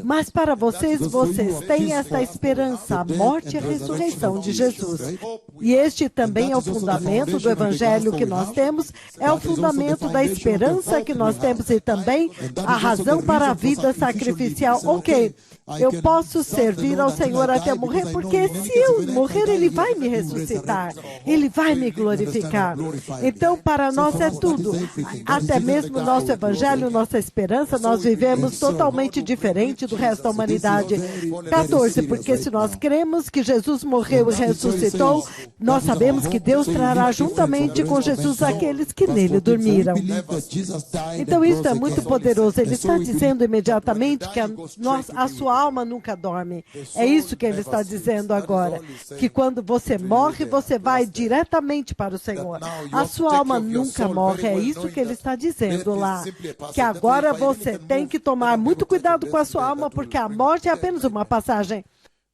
Mas para vocês têm esta esperança, a morte e a ressurreição de Jesus. E este também é o fundamento do Evangelho que nós temos, é o fundamento da esperança que nós temos e também a razão para a vida sacrificial. Ok, eu posso servir ao Senhor até morrer, porque se eu morrer, Ele vai me ressuscitar, Ele vai me glorificar. Então, para nós é tudo. Até mesmo nosso Evangelho, nossa esperança, nós vivemos totalmente diferente do resto da humanidade. 14, porque se nós cremos que Jesus morreu e ressuscitou, nós sabemos que Deus trará juntamente com Jesus aqueles que nele dormiram. Então, isso é muito poderoso. Ele está dizendo imediatamente que a sua alma nunca dorme. É isso que ele está dizendo agora. Que quando você morre, você vai diretamente para o Senhor. A sua alma nunca morre. É isso que ele está dizendo lá. Que agora você tem que tomar muito cuidado com a sua alma, porque a morte é apenas uma passagem.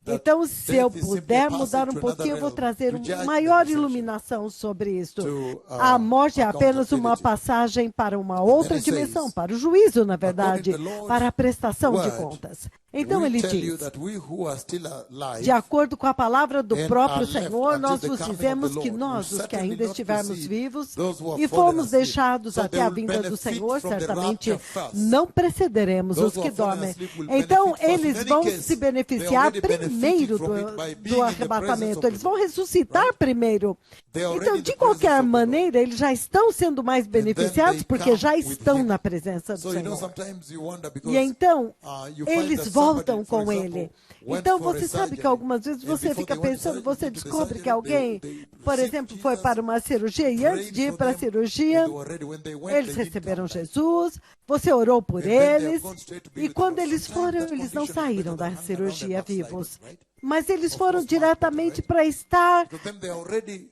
Então, se eu puder mudar um pouquinho, eu vou trazer uma maior iluminação sobre isso. A morte é apenas uma passagem para uma outra dimensão, para o juízo, na verdade, para a prestação de contas. Então ele diz, de acordo com a palavra do próprio Senhor, nós vos dizemos que nós, os que ainda estivermos vivos e fomos deixados até a vinda do Senhor, certamente não precederemos os que dormem. Então eles vão se beneficiar primeiro do arrebatamento, eles vão ressuscitar primeiro. Então, de qualquer maneira, eles já estão sendo mais beneficiados porque já estão na presença do Senhor. E então, eles voltam com ele. Então, você sabe que algumas vezes você fica pensando, você descobre que alguém, por exemplo, foi para uma cirurgia e antes de ir para a cirurgia, eles receberam Jesus, você orou por eles e quando eles foram, eles não saíram da cirurgia vivos. Mas eles foram diretamente para estar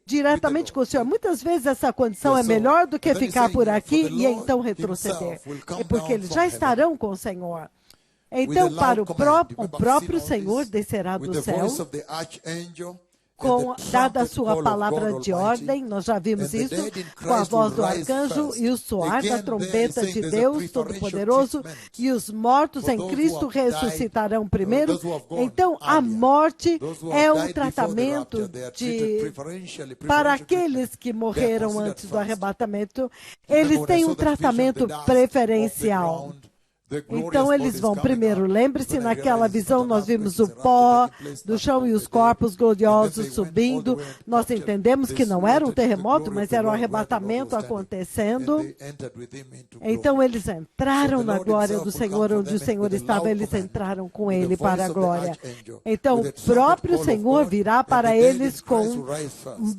diretamente com o Senhor. Muitas vezes essa condição é melhor do que ficar por aqui e então retroceder. É porque eles já estarão com o Senhor. Então, para o próprio Senhor descerá do céu, dada a sua palavra de ordem, nós já vimos isso, com a voz do arcanjo e o soar da trombeta de Deus Todo-Poderoso, e os mortos em Cristo ressuscitarão primeiro. Então, a morte é um tratamento para aqueles que morreram antes do arrematamento, eles têm um tratamento preferencial. Então eles vão primeiro, lembre-se, naquela visão nós vimos o pó do chão e os corpos gloriosos subindo. Nós entendemos que não era um terremoto, mas era um arrebatamento acontecendo. Então eles entraram na glória do Senhor, onde o Senhor estava, eles entraram com ele para a glória. Então o próprio Senhor virá para eles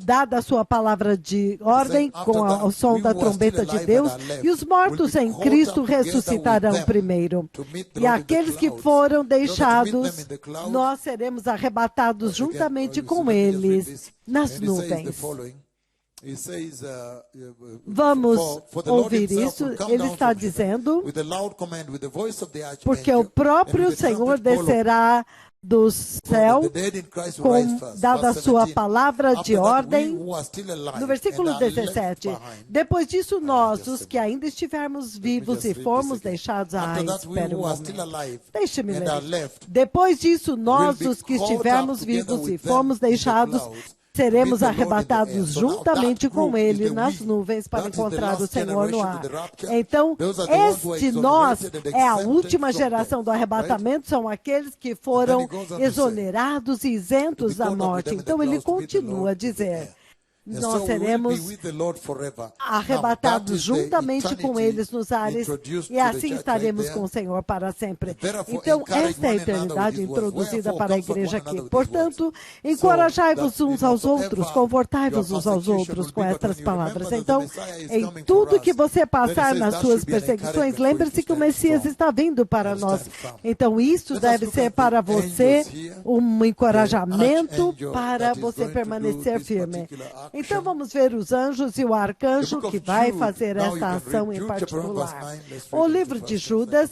dada a sua palavra de ordem, com o som da trombeta de Deus, e os mortos em Cristo ressuscitarão primeiro. E aqueles que foram deixados, nós seremos arrebatados juntamente com eles nas nuvens. Vamos ouvir isso. Ele está dizendo, porque o próprio Senhor descerá do céu, dada a sua palavra de ordem, no versículo 17. Depois disso, nós, os que ainda estivermos vivos e formos deixados... espera um momento. Deixe-me ler. Depois disso, nós, os que estivermos vivos e formos deixados, seremos arrebatados juntamente com ele nas nuvens para encontrar o Senhor no ar. Então, nós é a última geração do arrebatamento, são aqueles que foram exonerados e isentos da morte. Então, ele continua a dizer... Nós seremos arrebatados juntamente com eles nos ares e assim estaremos com o Senhor para sempre. Então, esta é a eternidade introduzida para a igreja aqui. Portanto, encorajai-vos uns aos outros, confortai-vos uns aos outros com estas palavras. Então, em tudo que você passar nas suas perseguições, lembre-se que o Messias está vindo para nós. Então, isso deve ser para você um encorajamento para você permanecer firme. Então, vamos ver os anjos e o arcanjo que vai fazer essa ação em particular. O livro de Judas,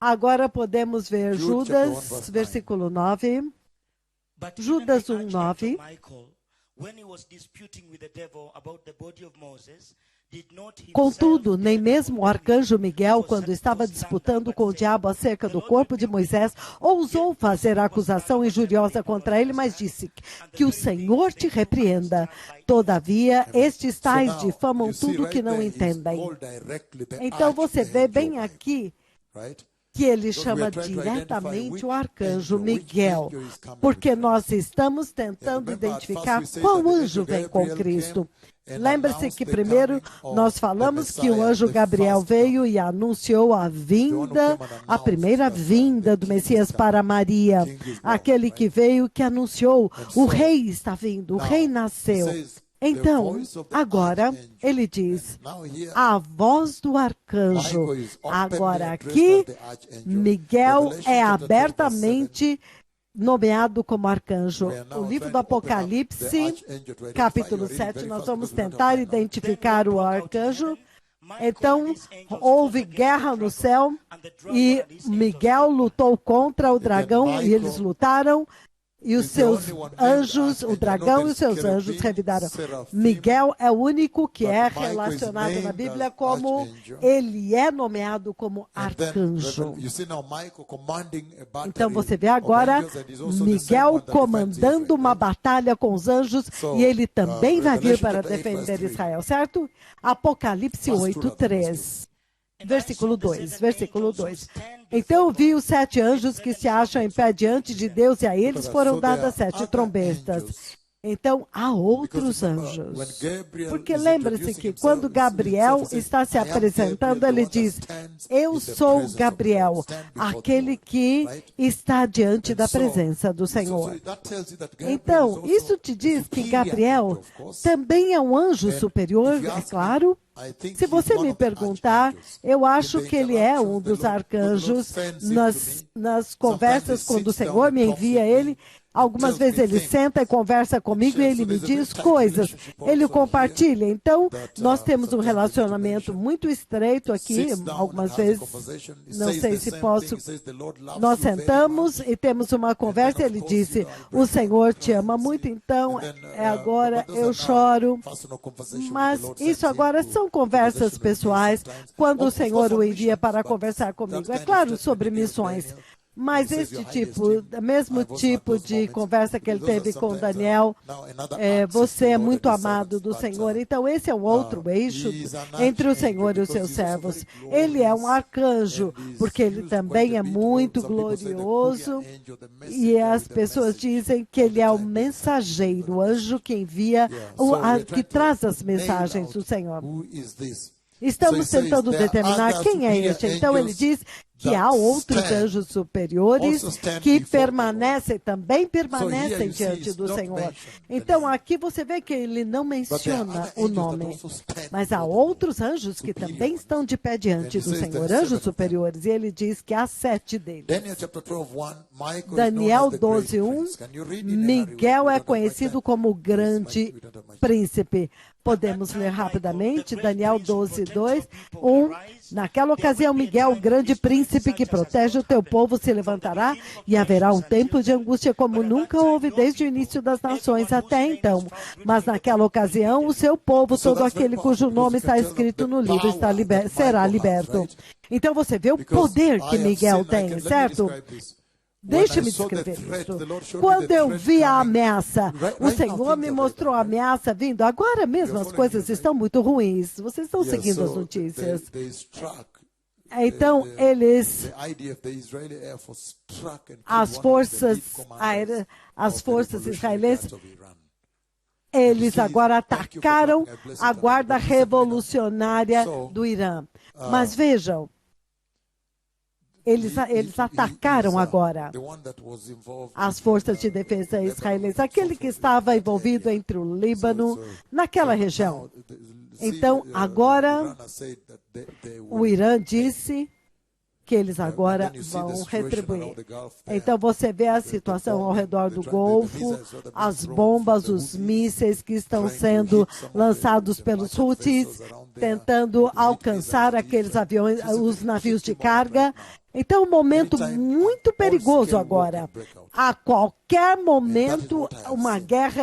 agora podemos ver Judas, versículo 9. Judas 1:9. When he was disputing with the devil about the body of Moses, Contudo, nem mesmo o arcanjo Miguel, quando estava disputando com o diabo acerca do corpo de Moisés, ousou fazer acusação injuriosa contra ele, mas disse que o Senhor te repreenda. Todavia, estes tais difamam tudo o que não entendem. Então você vê bem aqui que ele chama diretamente o arcanjo Miguel, porque nós estamos tentando identificar qual anjo vem com Cristo. Lembre-se que primeiro nós falamos que o anjo Gabriel veio e anunciou a primeira vinda do Messias para Maria. Aquele que veio que anunciou, o rei está vindo, o rei nasceu. Então, agora, ele diz, a voz do arcanjo. Agora aqui, Miguel é abertamente nomeado como arcanjo. O livro do Apocalipse, capítulo 7, nós vamos tentar identificar o arcanjo. Então, houve guerra no céu e Miguel lutou contra o dragão e eles lutaram. E os seus anjos, o dragão e os seus anjos revidaram. Miguel é o único que é relacionado na Bíblia como ele é nomeado como arcanjo. Então você vê agora Miguel comandando uma batalha com os anjos e ele também vai vir para defender Israel, certo? Apocalipse 8:3. Versículo 2. Então vi os 7 anjos que se acham em pé diante de Deus, e a eles foram dadas 7 trombetas. Então, há outros anjos. Porque lembre-se que quando Gabriel está se apresentando, ele diz, eu sou Gabriel, aquele que está diante da presença do Senhor. Então, isso te diz que Gabriel também é um anjo superior, é claro. Se você me perguntar, eu acho que ele é um dos arcanjos nas conversas quando o Senhor me envia ele. Algumas vezes ele senta e conversa comigo e ele me diz coisas, ele compartilha. Então, nós temos um relacionamento muito estreito aqui. Algumas vezes, não sei se posso, nós sentamos e temos uma conversa e ele disse, o Senhor te ama muito, então agora eu choro. Mas isso agora são conversas pessoais, quando o Senhor o envia para conversar comigo. É claro, sobre missões. Mas mesmo tipo de conversa que ele teve com Daniel, você é muito amado do Senhor. Então, esse é um outro eixo entre o Senhor e os seus servos. Ele é um arcanjo, porque ele também é muito glorioso. E as pessoas dizem que ele é o mensageiro, o anjo que envia, que traz as mensagens do Senhor. Estamos tentando determinar quem é este. Então, ele diz que há outros anjos superiores que também permanecem diante do Senhor. Então, aqui você vê que ele não menciona o nome, mas há outros anjos que também estão de pé diante do Senhor, anjos superiores, e ele diz que há 7 deles. Daniel 12:1, Miguel é conhecido como o grande príncipe. Podemos ler rapidamente, Daniel 12:2, naquela ocasião, Miguel, o grande príncipe que protege o teu povo, se levantará e haverá um tempo de angústia como nunca houve desde o início das nações até então. Mas naquela ocasião, o seu povo, todo aquele cujo nome está escrito no livro, será liberto. Então você vê o poder que Miguel tem, certo? Deixe-me descrever isso. Quando eu vi a ameaça, o Senhor me mostrou a ameaça vindo. Agora mesmo as coisas estão muito ruins. Vocês estão seguindo as notícias. Então, as forças israelenses, eles agora atacaram a guarda revolucionária do Irã. Mas vejam, eles atacaram agora as forças de defesa israelenses, aquele que estava envolvido entre o Líbano, naquela região. Então, agora, o Irã disse que eles agora vão retribuir. Então, você vê a situação ao redor do Golfo, as bombas, os mísseis que estão sendo lançados pelos Houthis, tentando alcançar aqueles aviões, os navios de carga. Então, um momento muito perigoso agora. A qualquer momento, uma guerra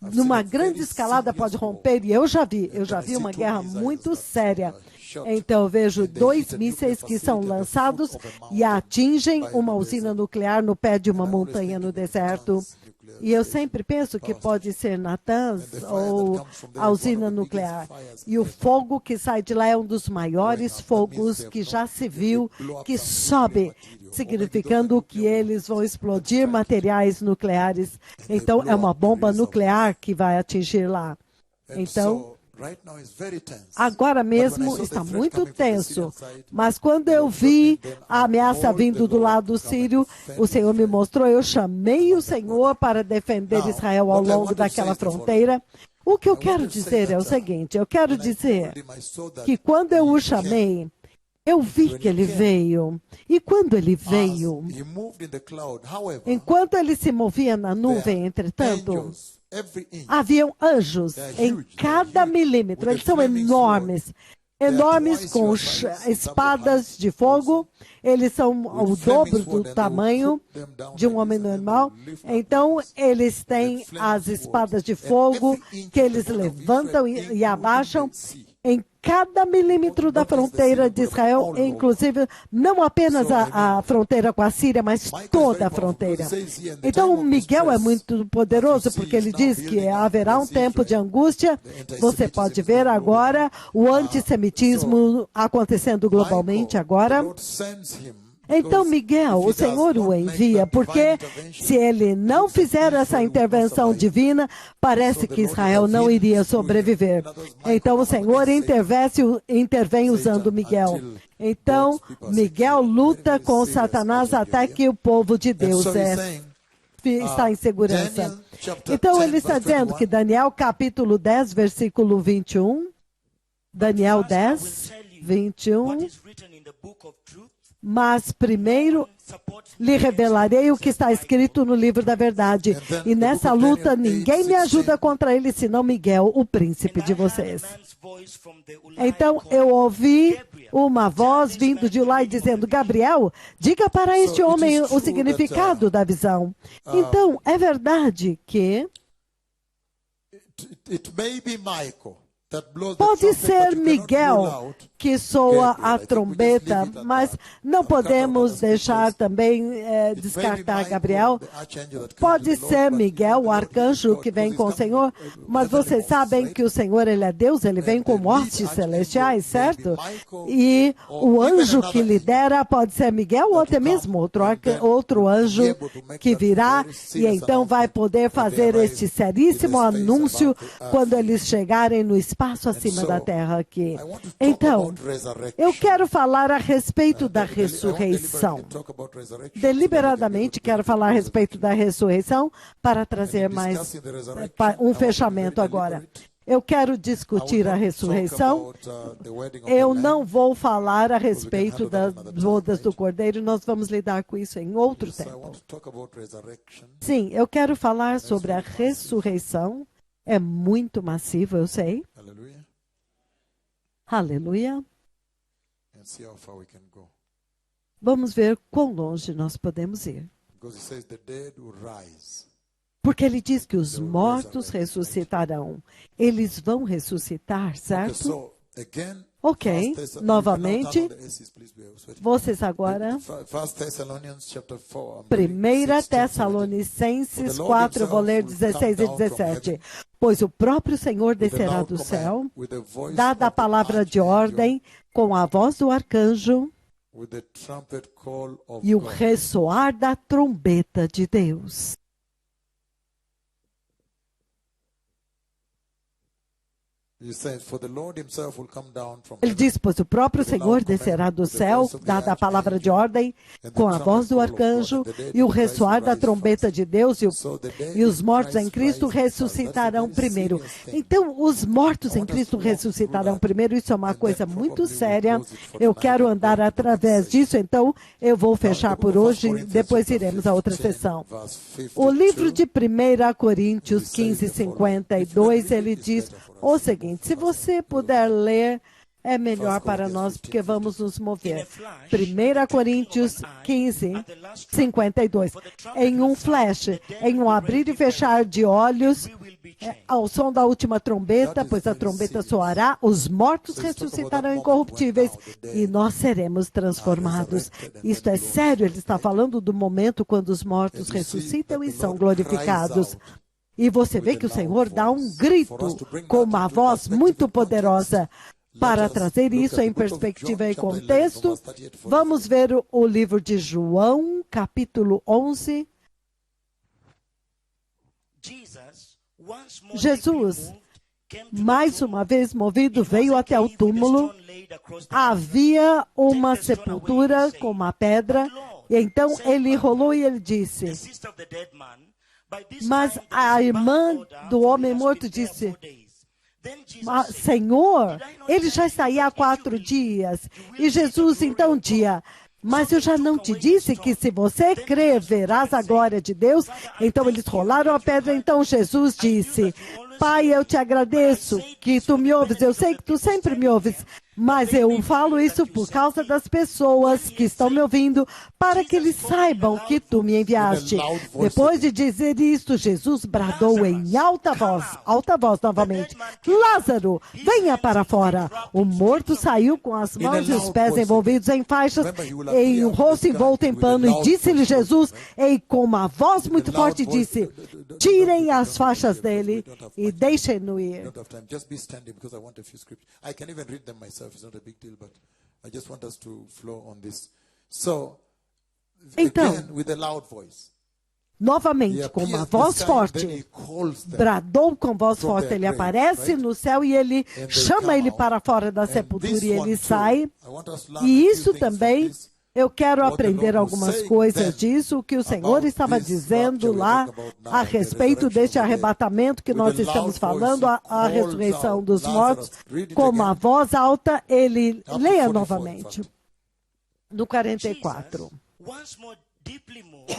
numa grande escalada pode romper, e eu já vi uma guerra muito séria. Então eu vejo 2 mísseis que são lançados e atingem uma usina nuclear no pé de uma montanha no deserto. E eu sempre penso que pode ser Natanz ou a usina nuclear. E o fogo que sai de lá é um dos maiores fogos que já se viu, que sobe, significando que eles vão explodir materiais nucleares. Então, é uma bomba nuclear que vai atingir lá. Então, agora mesmo está muito tenso, mas quando eu vi a ameaça vindo do lado sírio, o Senhor me mostrou, eu chamei o Senhor para defender Israel ao longo daquela fronteira. O que eu quero dizer é o seguinte, eu quero dizer que quando eu o chamei, eu vi que ele veio, e quando ele veio, enquanto ele se movia na nuvem, entretanto, haviam anjos em cada milímetro, eles são enormes, enormes com espadas de fogo, eles são o dobro do tamanho de um homem normal, então eles têm as espadas de fogo que eles levantam e abaixam em cada milímetro da fronteira de Israel, inclusive não apenas a fronteira com a Síria, mas toda a fronteira. Então, Miguel é muito poderoso, porque ele diz que haverá um tempo de angústia. Você pode ver agora o antissemitismo acontecendo globalmente agora. Então, Miguel, o Senhor o envia, porque se ele não fizer essa intervenção divina, parece que Israel não iria sobreviver. Então, o Senhor intervém usando Miguel. Então, Miguel luta com Satanás até que o povo de Deus está em segurança. Então, ele está dizendo que Daniel capítulo 10, versículo 21, Daniel 10, 21, mas primeiro lhe revelarei o que está escrito no livro da verdade. E nessa luta ninguém me ajuda contra ele, senão Miguel, o príncipe de vocês. Então eu ouvi uma voz vindo de lá e dizendo, Gabriel, diga para este homem o significado da visão. Então é verdade que pode ser Miguel que soa a trombeta, mas não podemos deixar também descartar Gabriel. Pode ser Miguel, o arcanjo que vem com o Senhor, mas vocês sabem que o Senhor, ele é Deus, ele vem com mortes celestiais, certo? E o anjo que lidera pode ser Miguel ou até mesmo outro anjo que virá e então vai poder fazer este seríssimo anúncio quando eles chegarem no espaço acima da terra aqui. Então, eu quero falar a respeito da ressurreição. Deliberadamente quero falar a respeito da ressurreição para trazer mais um fechamento agora. Eu quero discutir a ressurreição. Eu não vou falar a respeito das bodas do Cordeiro. Nós vamos lidar com isso em outro tempo. Sim, eu quero falar sobre a ressurreição. É muito massivo, eu sei. Aleluia. Vamos ver quão longe nós podemos ir. Porque ele diz que os mortos ressuscitarão. Eles vão ressuscitar, certo? Ok, novamente, vocês agora, 1 Tessalonicenses 4, eu vou ler 16 e 17. Pois o próprio Senhor descerá do céu, dada a palavra de ordem, com a voz do arcanjo e o ressoar da trombeta de Deus. Ele diz, pois o próprio Senhor descerá do céu, dada a palavra de ordem, com a voz do arcanjo e o ressoar da trombeta de Deus, e os mortos em Cristo ressuscitarão primeiro. Então, os mortos em Cristo ressuscitarão primeiro, isso é uma coisa muito séria. Eu quero andar através disso, então eu vou fechar por hoje, depois iremos a outra sessão. O livro de 1 Coríntios 15, 52, ele diz o seguinte, se você puder ler é melhor para nós, porque vamos nos mover. 1 Coríntios 15, 52. Em um flash, em um abrir e fechar de olhos, ao som da última trombeta, pois a trombeta soará, os mortos ressuscitarão incorruptíveis e nós seremos transformados. Isto é sério, ele está falando do momento quando os mortos ressuscitam e são glorificados. E você vê que o Senhor dá um grito com uma voz muito poderosa. Para trazer isso em perspectiva e contexto, vamos ver o livro de João, capítulo 11. Jesus, mais uma vez movido, veio até o túmulo. Havia uma sepultura com uma pedra. E então ele rolou e ele disse... Mas a irmã do homem morto disse... Senhor, ele já está aí há 4 dias. E Jesus então dizia, mas eu já não te disse que se você crer, verás a glória de Deus? Então eles rolaram a pedra, então Jesus disse, Pai, eu te agradeço que tu me ouves, eu sei que tu sempre me ouves, mas eu falo isso por causa das pessoas que estão me ouvindo, para que eles saibam que tu me enviaste. Depois de dizer isto, Jesus bradou em alta voz novamente, Lázaro, venha para fora. O morto saiu com as mãos e os pés envolvidos em faixas, e o rosto envolto em pano, e disse-lhe Jesus, e com uma voz muito forte disse, tirem as faixas dele e deixem-no ir. It's not a big deal, but I just want us to flow on this. So, então, again, with a loud voice. Novamente, com uma voz forte, bradou com voz forte, ele aparece no céu e ele chama ele para fora da sepultura e ele sai. E isso também, eu quero aprender algumas coisas disso, o que o Senhor estava dizendo lá a respeito deste arrebatamento que nós estamos falando, a ressurreição dos mortos, com uma voz alta, ele leia novamente, no 44. Deeply moved,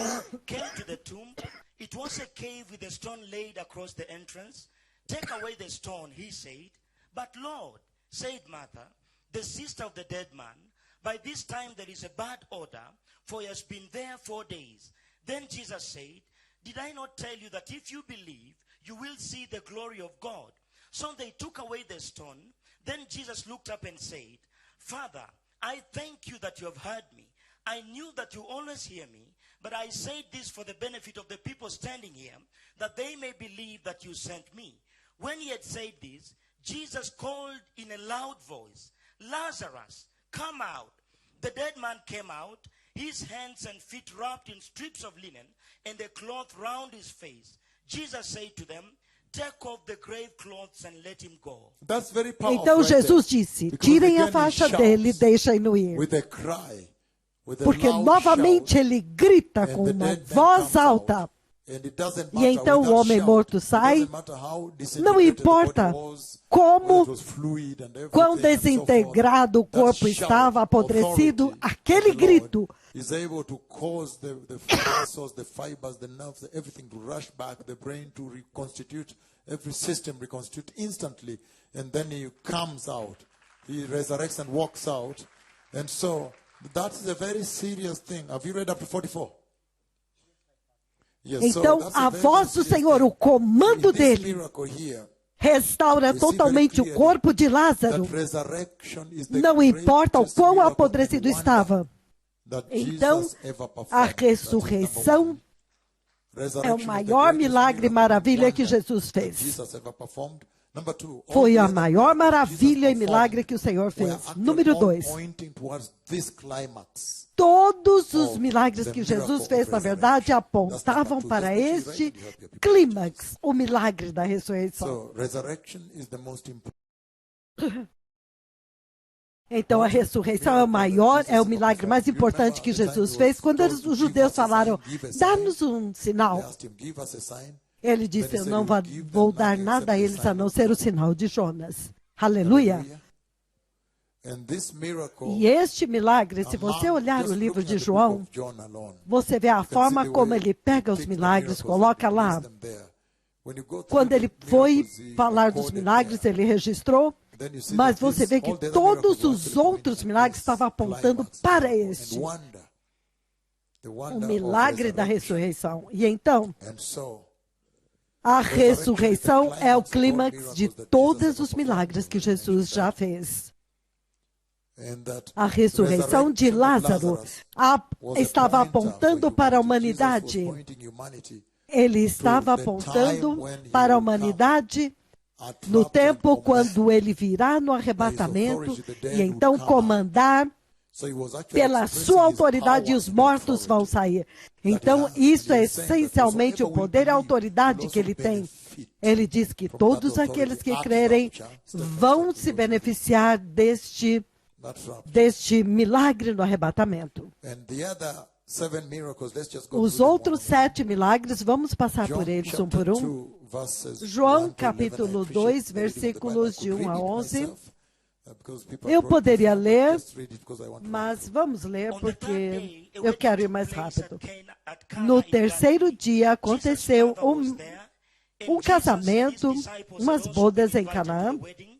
came to the tomb. It was a cave with a stone laid across the entrance. Take away the stone, he said. But Lord, said Martha, the sister of the dead man, by this time there is a bad odor, for he has been there 4 days. Then Jesus said, did I not tell you that if you believe, you will see the glory of God? So they took away the stone. Then Jesus looked up and said, Father, I thank you that you have heard me. I knew that you always hear me, but I said this for the benefit of the people standing here, that they may believe that you sent me. When he had said this, Jesus called in a loud voice, Lazarus, come out. The dead man came out, his hands and feet wrapped in strips of linen, and a cloth round his face. Jesus said to them, take off the grave clothes and let him go. That's very powerful. Então Jesus disse, tirem a faixa dele e deixem-no ir. With a cry. Porque novamente ele grita com uma voz alta. E então o homem morto sai. Não importa como, quão desintegrado o corpo estava, apodrecido, aquele grito is able to cause the muscles, the fibers, the nerves, everything to rush back, the brain to reconstitute, every system reconstitute instantly, and then he comes out. He resurrects and walks out. And so that is a very serious thing. Have you read up to 44? Yes, então, a voz do Senhor, o comando dele, restaura totalmente o corpo de Lázaro. Não importa o quão apodrecido estava. Então, a ressurreição é o maior milagre e maravilha que Jesus fez. Foi a maior maravilha e milagre que o Senhor fez. Número 2. Todos os milagres que Jesus fez, na verdade, apontavam para este clímax, o milagre da ressurreição. Então, a ressurreição é o maior, é o milagre mais importante que Jesus fez. Quando os judeus falaram, dá-nos um sinal, ele disse, eu não vou dar nada a eles a não ser o sinal de Jonas. Aleluia! E este milagre, se você olhar o livro de João, você vê a forma como ele pega os milagres, coloca lá. Quando ele foi falar dos milagres, ele registrou. Then you see Mas that você this- vê que all the other todos miracles were os actually outros pointing at milagres this estavam apontando climax para and este, wonder. The o wonder milagre of da resurrection. ressurreição. E então, And so, a ressurreição é o clímax de todos os milagres que Jesus já fez. and that A ressurreição de resurrection of Lázaro was a estava pointer for apontando para a humanity. Jesus was humanidade. pointing humanity Ele estava apontando para a humanidade no tempo quando ele virá no arrebatamento e então comandar So he was actually pela expressing sua his autoridade power os and mortos vão authority. sair. Então, isso é essencialmente o poder e a autoridade que ele tem. Ele diz que todos aqueles que crerem vão se beneficiar deste milagre no arrebatamento. And the other 7 miracles, let's just go Os through them outros one by one. 7 milagres, vamos passar por eles um por um. 2, verses 1 João to capítulo 11, I 2, appreciate the reading of the Bible. versículos I de could 1 a read it 11. myself, because people Eu brought poderia it, but ler, just read it because I want to mas vamos ler On the third porque day, a eu wedding quero ir took mais place rápido. at Cana No in terceiro Galilee. dia aconteceu Jesus' mother was there, and um Jesus casamento, and his disciples umas had also bodas been em invited to Canaã. the wedding.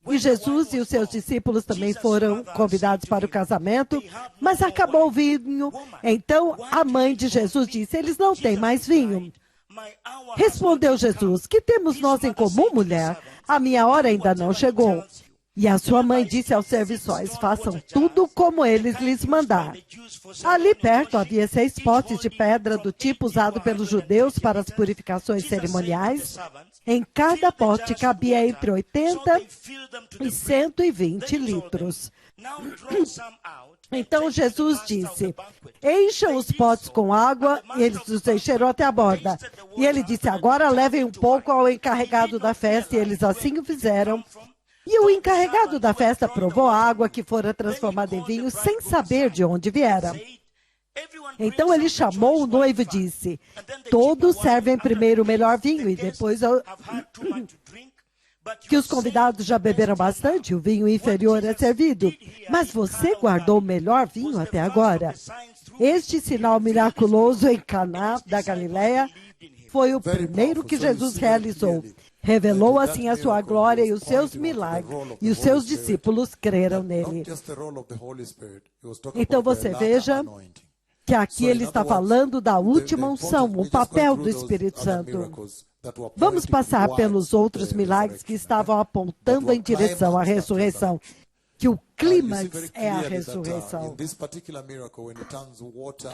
E When the Jesus wine e was os seus gone, discípulos também Jesus' foram mother convidados said to para o him, casamento, "They have no mas more acabou o wine." vinho. Woman, Então why a do mãe you de call Jesus me? disse: Eles não têm Jesus mais vinho. replied, "My hour has Respondeu not yet come." Jesus: Que temos His nós em mother comum, said to the mulher? servants, A minha hora ainda não "Do whatever he chegou. tells you." E a sua mãe Thereby disse aos speaks, servições: stone Façam water tudo jars, como the eles kind lhes used mandar. by the Jews for Ali ceremonial perto worship, havia 6 each potes de holding pedra from do tipo 80 to usado pelos 120 judeus para as liters. purificações Jesus said to the cerimoniais. servants, Em cada "Fill the pote jars cabia with entre water." 80 So they filled them to the e brim. 120 Then he told them, litros. "Now draw some out and Então take it to the Jesus master of the disse: banquet." Encham They os did potes so, com água, and the e master eles of the os encheram até a borda. tasted the E ele water disse: and Agora turned levem it um to pouco wine. ao He encarregado did da not festa. E realize eles assim where o it had fizeram. come from. E o Told the encarregado servants da who had festa drawn the provou a water água from que fora Then he transformada em called the vinho sem bridegroom saber aside de onde viera. and said, "Everyone Então brings ele out the chamou o choice wine noivo e first, disse: and then the Todos cheaper wine servem after primeiro o the melhor guests. vinho e The guests depois have had too much to drink, but you que have os convidados saved já the best beberam till now." bastante, o vinho inferior é What Jesus servido. did here Mas in você Cana of guardou o Galilee melhor vinho was the até first agora. of the signs through Este which he sinal revealed his miraculoso glory, em Caná and his da disciples Galileia believed in him. foi o Very primeiro powerful. que So you Jesus see very realizou. clearly Revelou that assim a sua miracle glória was e os seus pointing onto the milagres. role of E the os seus Holy Spirit. discípulos creram Not nele. just the role of the Holy Spirit. He was talking Então about the você latter veja anointing. que aqui So, in ele está other words, falando da the última unção, important- o we're just going papel through do those Espírito other Santo. miracles that were Vamos pointing passar towards pelos outros the milagres que resurrection, estavam apontando that were em direção à climaxed at ressurreição. resurrection. Que o You see clímax very é a clearly that, ressurreição. in this particular miracle, when he turns water,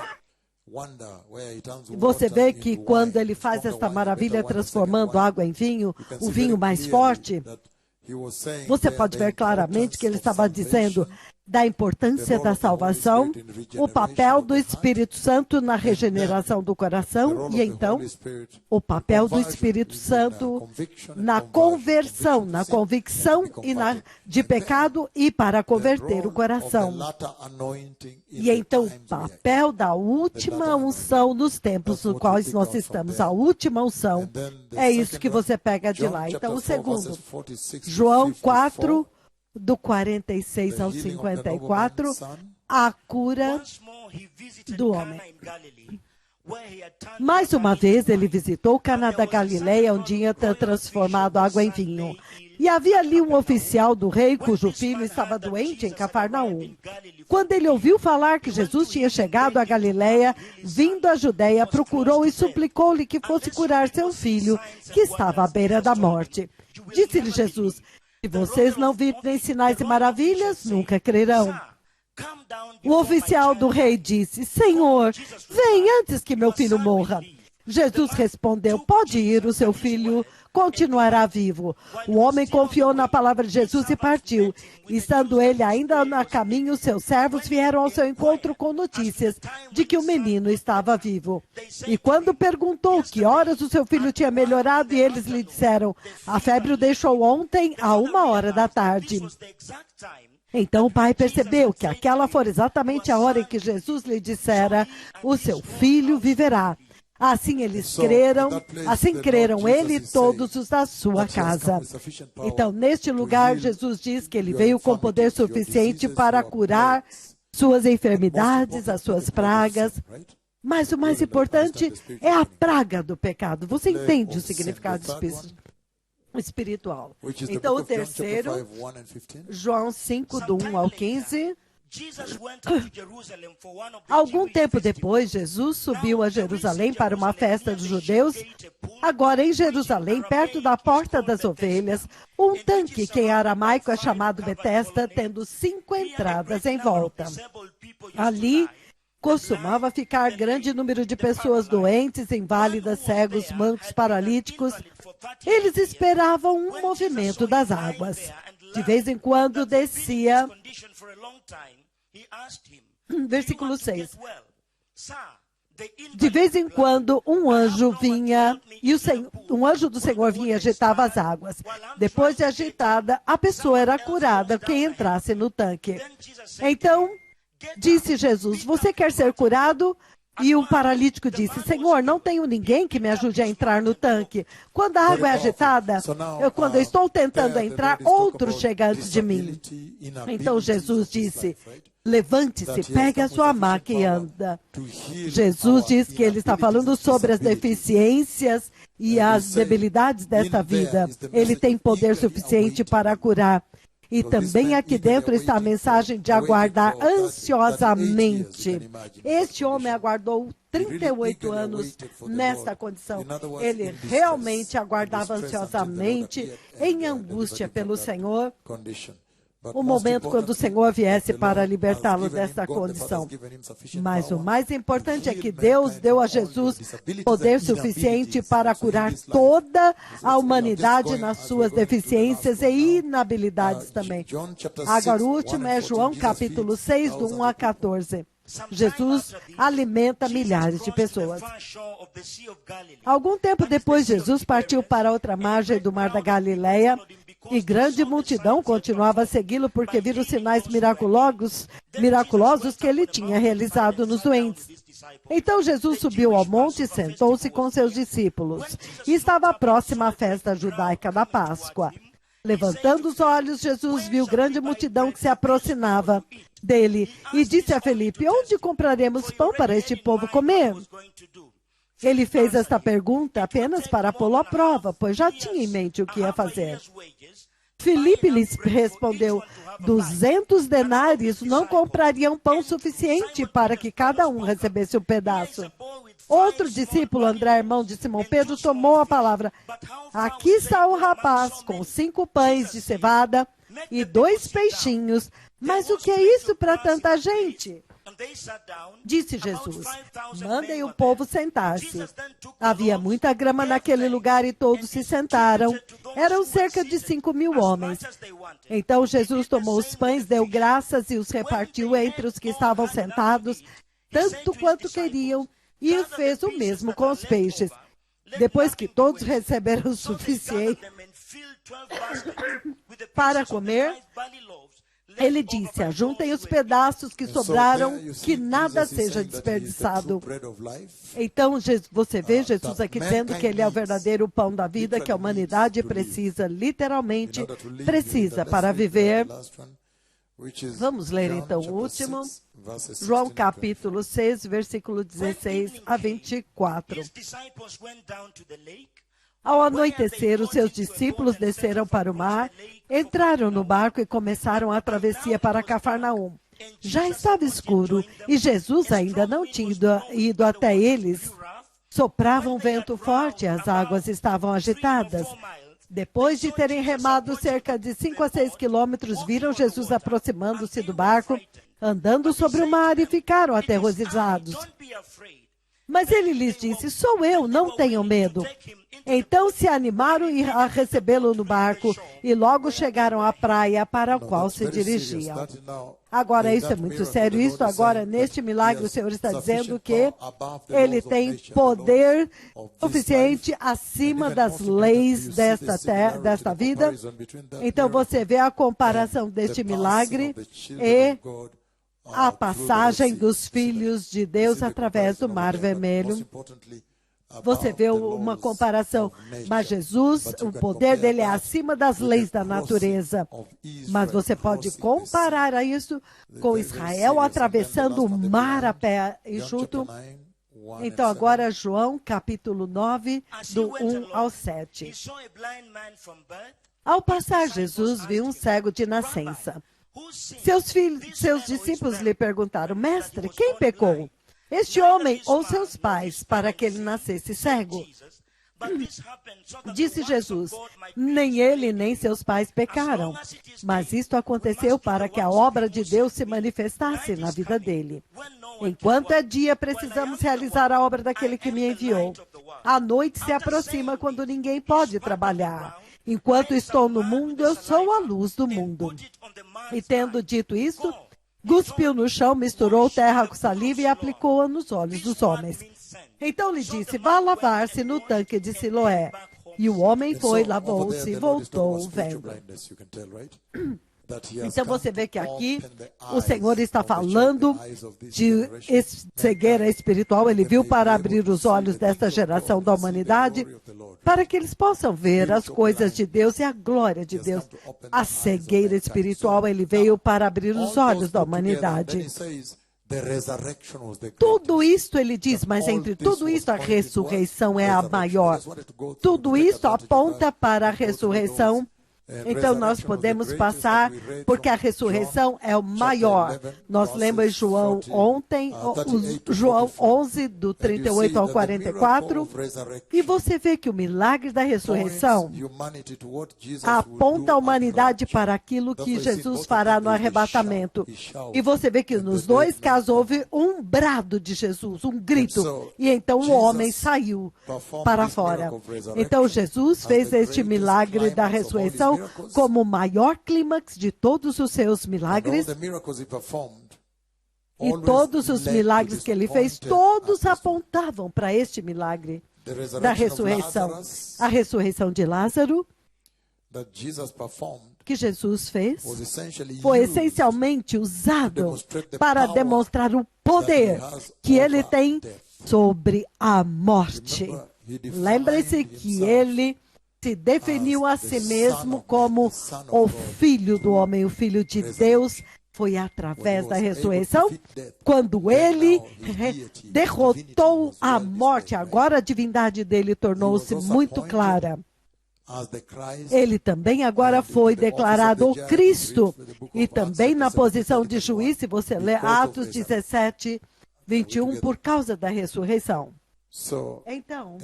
wonder, where he turns Você water vê que into quando wine, ele faz stronger esta wine, maravilha better wine, a second transformando wine, água em vinho, you can o see vinho very mais clearly forte, that he was saying você there pode the ver claramente que ele importance estava of dizendo salvation, da importância the role da of the Holy salvação, Spirit in regeneration o papel of do the heart, Espírito Santo na regeneração do the coração role e of the então Holy Spirit, o papel do conversion, Espírito is in, Santo conviction and na conversion, conversão, na conviction of sin convicção and to be e converted. de And then pecado e para the converter o role coração. of the latter anointing in E the então o times we are papel da última unção nos tempos That's nos what we quais pick nós out from estamos, there. a última unção. And then the É isso second que one, você pega de John lá. Então o chapter 4, segundo, verses 46 to João 54, 4, do 46 the ao healing of the 54, nobleman's son. a cura Once more he visited do Cana homem. in Galilee, where he had turned Mais water uma into vez ele wine. visitou Caná da Galileia, onde tinha transformado água em vinho. E havia ali um oficial do rei, cujo filho estava doente em Cafarnaum. Quando ele ouviu falar que Jesus tinha chegado a Galileia, vindo à Judéia, procurou e suplicou-lhe que fosse curar seu filho, que estava à beira da morte. Disse-lhe Jesus: Se vocês não virem sinais e maravilhas, nunca crerão. O oficial do rei disse: Senhor, vem antes que meu filho morra. Jesus respondeu: Pode ir, o seu filho continuará vivo. O homem confiou na palavra de Jesus e partiu. Estando ele ainda a caminho, seus servos vieram ao seu encontro com notícias de que o menino estava vivo. E quando perguntou que horas o seu filho tinha melhorado, e eles lhe disseram: A febre o deixou ontem, à 1h da tarde. Então o pai percebeu que aquela fora exatamente a hora em que Jesus lhe dissera: O seu filho viverá. Assim eles creram, assim creram ele e todos os da sua casa. Então, neste lugar, Jesus diz que ele veio com poder suficiente para curar suas enfermidades, as suas pragas. Mas o mais importante é a praga do pecado. Você entende o significado específico? espiritual. which is the Então, o book of John, chapter terceiro, 5, 1 and 15. João 5, do 1 ao 15. Jesus went to Jerusalem for one of the Algum Jewish tempo festivals. depois, Jesus subiu a Jerusalém para uma festa dos judeus. Agora, em Jerusalém, perto da Porta das Ovelhas, um tanque que em aramaico é chamado Betesda, tendo 5 entradas em volta. Ali costumava ficar grande número de pessoas doentes, inválidas, cegos, mancos, paralíticos. Eles esperavam um movimento das águas. De vez em quando descia. Versículo 6. De vez em quando um anjo vinha, e um anjo do Senhor vinha e agitava as águas. Depois de agitada, a pessoa era curada, quem entrasse no tanque. Então, disse Jesus, você quer ser curado? E o paralítico disse, Senhor, não tenho ninguém que me ajude a entrar no tanque. Quando a água é agitada, quando eu estou tentando entrar, outro chega antes de mim. Então Jesus disse, levante-se, pegue a sua maca e anda. Jesus diz que ele está falando sobre as deficiências e as debilidades desta vida. Ele tem poder suficiente para curar. E também aqui dentro está a mensagem de aguardar ansiosamente. Este homem aguardou 38 anos nesta condição. Ele realmente aguardava ansiosamente, em angústia pelo Senhor, o momento quando o Senhor viesse para libertá-lo desta condição. Mas o mais importante é que Deus deu a Jesus poder suficiente para curar toda a humanidade nas suas deficiências e inabilidades também. Agora, o último é João capítulo 6, do 1 a 14. Jesus alimenta milhares de pessoas. Algum tempo depois, Jesus partiu para outra margem do Mar da Galileia e grande multidão continuava a segui-lo porque viram os sinais miraculosos que ele tinha realizado nos doentes. Então Jesus subiu ao monte e sentou-se com seus discípulos. E estava próxima à festa judaica da Páscoa. Levantando os olhos, Jesus viu grande multidão que se aproximava dele e disse a Felipe, onde compraremos pão para este povo comer? Ele fez esta pergunta apenas para pô-lo à prova, pois já tinha em mente o que ia fazer. Filipe lhes respondeu, 200 denários não comprariam pão suficiente para que cada um recebesse um pedaço. Outro discípulo, André, irmão de Simão Pedro, tomou a palavra. Aqui está o rapaz com 5 pães de cevada e 2 peixinhos. Mas o que é isso para tanta gente? Disse Jesus, mandem o povo sentar-se. Havia muita grama naquele lugar e todos se sentaram. Eram cerca de 5.000 homens. Então Jesus tomou os pães, deu graças e os repartiu entre os que estavam sentados, tanto quanto queriam, e fez o mesmo com os peixes. Depois que todos receberam o suficiente para comer, ele disse, ajuntem os pedaços que sobraram, que nada seja desperdiçado. Então, você vê Jesus aqui dizendo que ele é o verdadeiro pão da vida, que a humanidade precisa, literalmente, precisa para viver. Vamos ler então o último. João capítulo 6, versículo 16 a 24. Ao anoitecer, os seus discípulos desceram para o mar, entraram no barco e começaram a travessia para Cafarnaum. Já estava escuro e Jesus ainda não tinha ido até eles. Soprava um vento forte e as águas estavam agitadas. Depois de terem remado cerca de 5 a 6 quilômetros, viram Jesus aproximando-se do barco, andando sobre o mar e ficaram aterrorizados. Mas ele lhes disse, sou eu, não tenham medo. Então se animaram a recebê-lo no barco e logo chegaram à praia para a qual se dirigiam. Agora, isso é muito sério. Isso agora, neste milagre, o Senhor está dizendo que ele tem poder suficiente acima das leis desta vida. Então, você vê a comparação deste milagre e a passagem dos filhos de Deus através do Mar Vermelho. Você vê uma comparação, mas Jesus, o poder dele é acima das leis da natureza. Mas você pode comparar a isso com Israel atravessando o mar a pé enxuto. 1 Então and agora João capítulo 9, As he do went 1 along, ao he 7. saw a blind man from birth. Ao passar, Jesus viu um cego de nascença. Seus discípulos lhe perguntaram: Mestre, quem pecou? Este homem ou seus pais, para que ele nascesse cego? Disse Jesus: nem ele nem seus pais pecaram, mas isto aconteceu para que a obra de Deus se manifestasse na vida dele. Enquanto é dia, precisamos realizar a obra daquele que me enviou. A noite se aproxima quando ninguém pode trabalhar. Enquanto estou no mundo, eu sou a luz do mundo. E tendo dito isto, cuspiu no chão, misturou terra com saliva e aplicou-a nos olhos dos homens. Então lhe disse: vá lavar-se no tanque de Siloé. E o homem foi, lavou-se e voltou vendo. Então você vê que aqui o Senhor está falando de cegueira espiritual. Ele viu para abrir os olhos desta geração da humanidade, para que eles possam ver as coisas de Deus e a glória de Deus. A cegueira espiritual, ele veio para abrir os olhos da humanidade. Tudo isto ele diz, mas entre tudo isto a ressurreição é a maior. Tudo isto aponta para a ressurreição. Então nós podemos passar, porque a ressurreição é o maior. Nós lemos João ontem, João 11, do 38 ao 44, e você vê que o milagre da ressurreição aponta a humanidade para aquilo que Jesus fará no arrebatamento. E você vê que nos dois casos houve um brado de Jesus, um grito, e então o homem saiu para fora. Então Jesus fez este milagre da ressurreição como o maior clímax de todos os seus milagres. E todos os milagres que ele fez, todos apontavam para este milagre da ressurreição. A ressurreição de Lázaro, que Jesus fez, foi essencialmente usado para demonstrar o poder que ele tem sobre a morte. Lembre-se que ele se definiu a si mesmo como o Filho do Homem, o Filho de Deus. Foi através da ressurreição, quando ele derrotou a morte. Agora a divindade dele tornou-se muito clara. Ele também agora foi declarado o Cristo. E também na posição de juiz, se você ler Atos 17, 21, por causa da ressurreição. Então,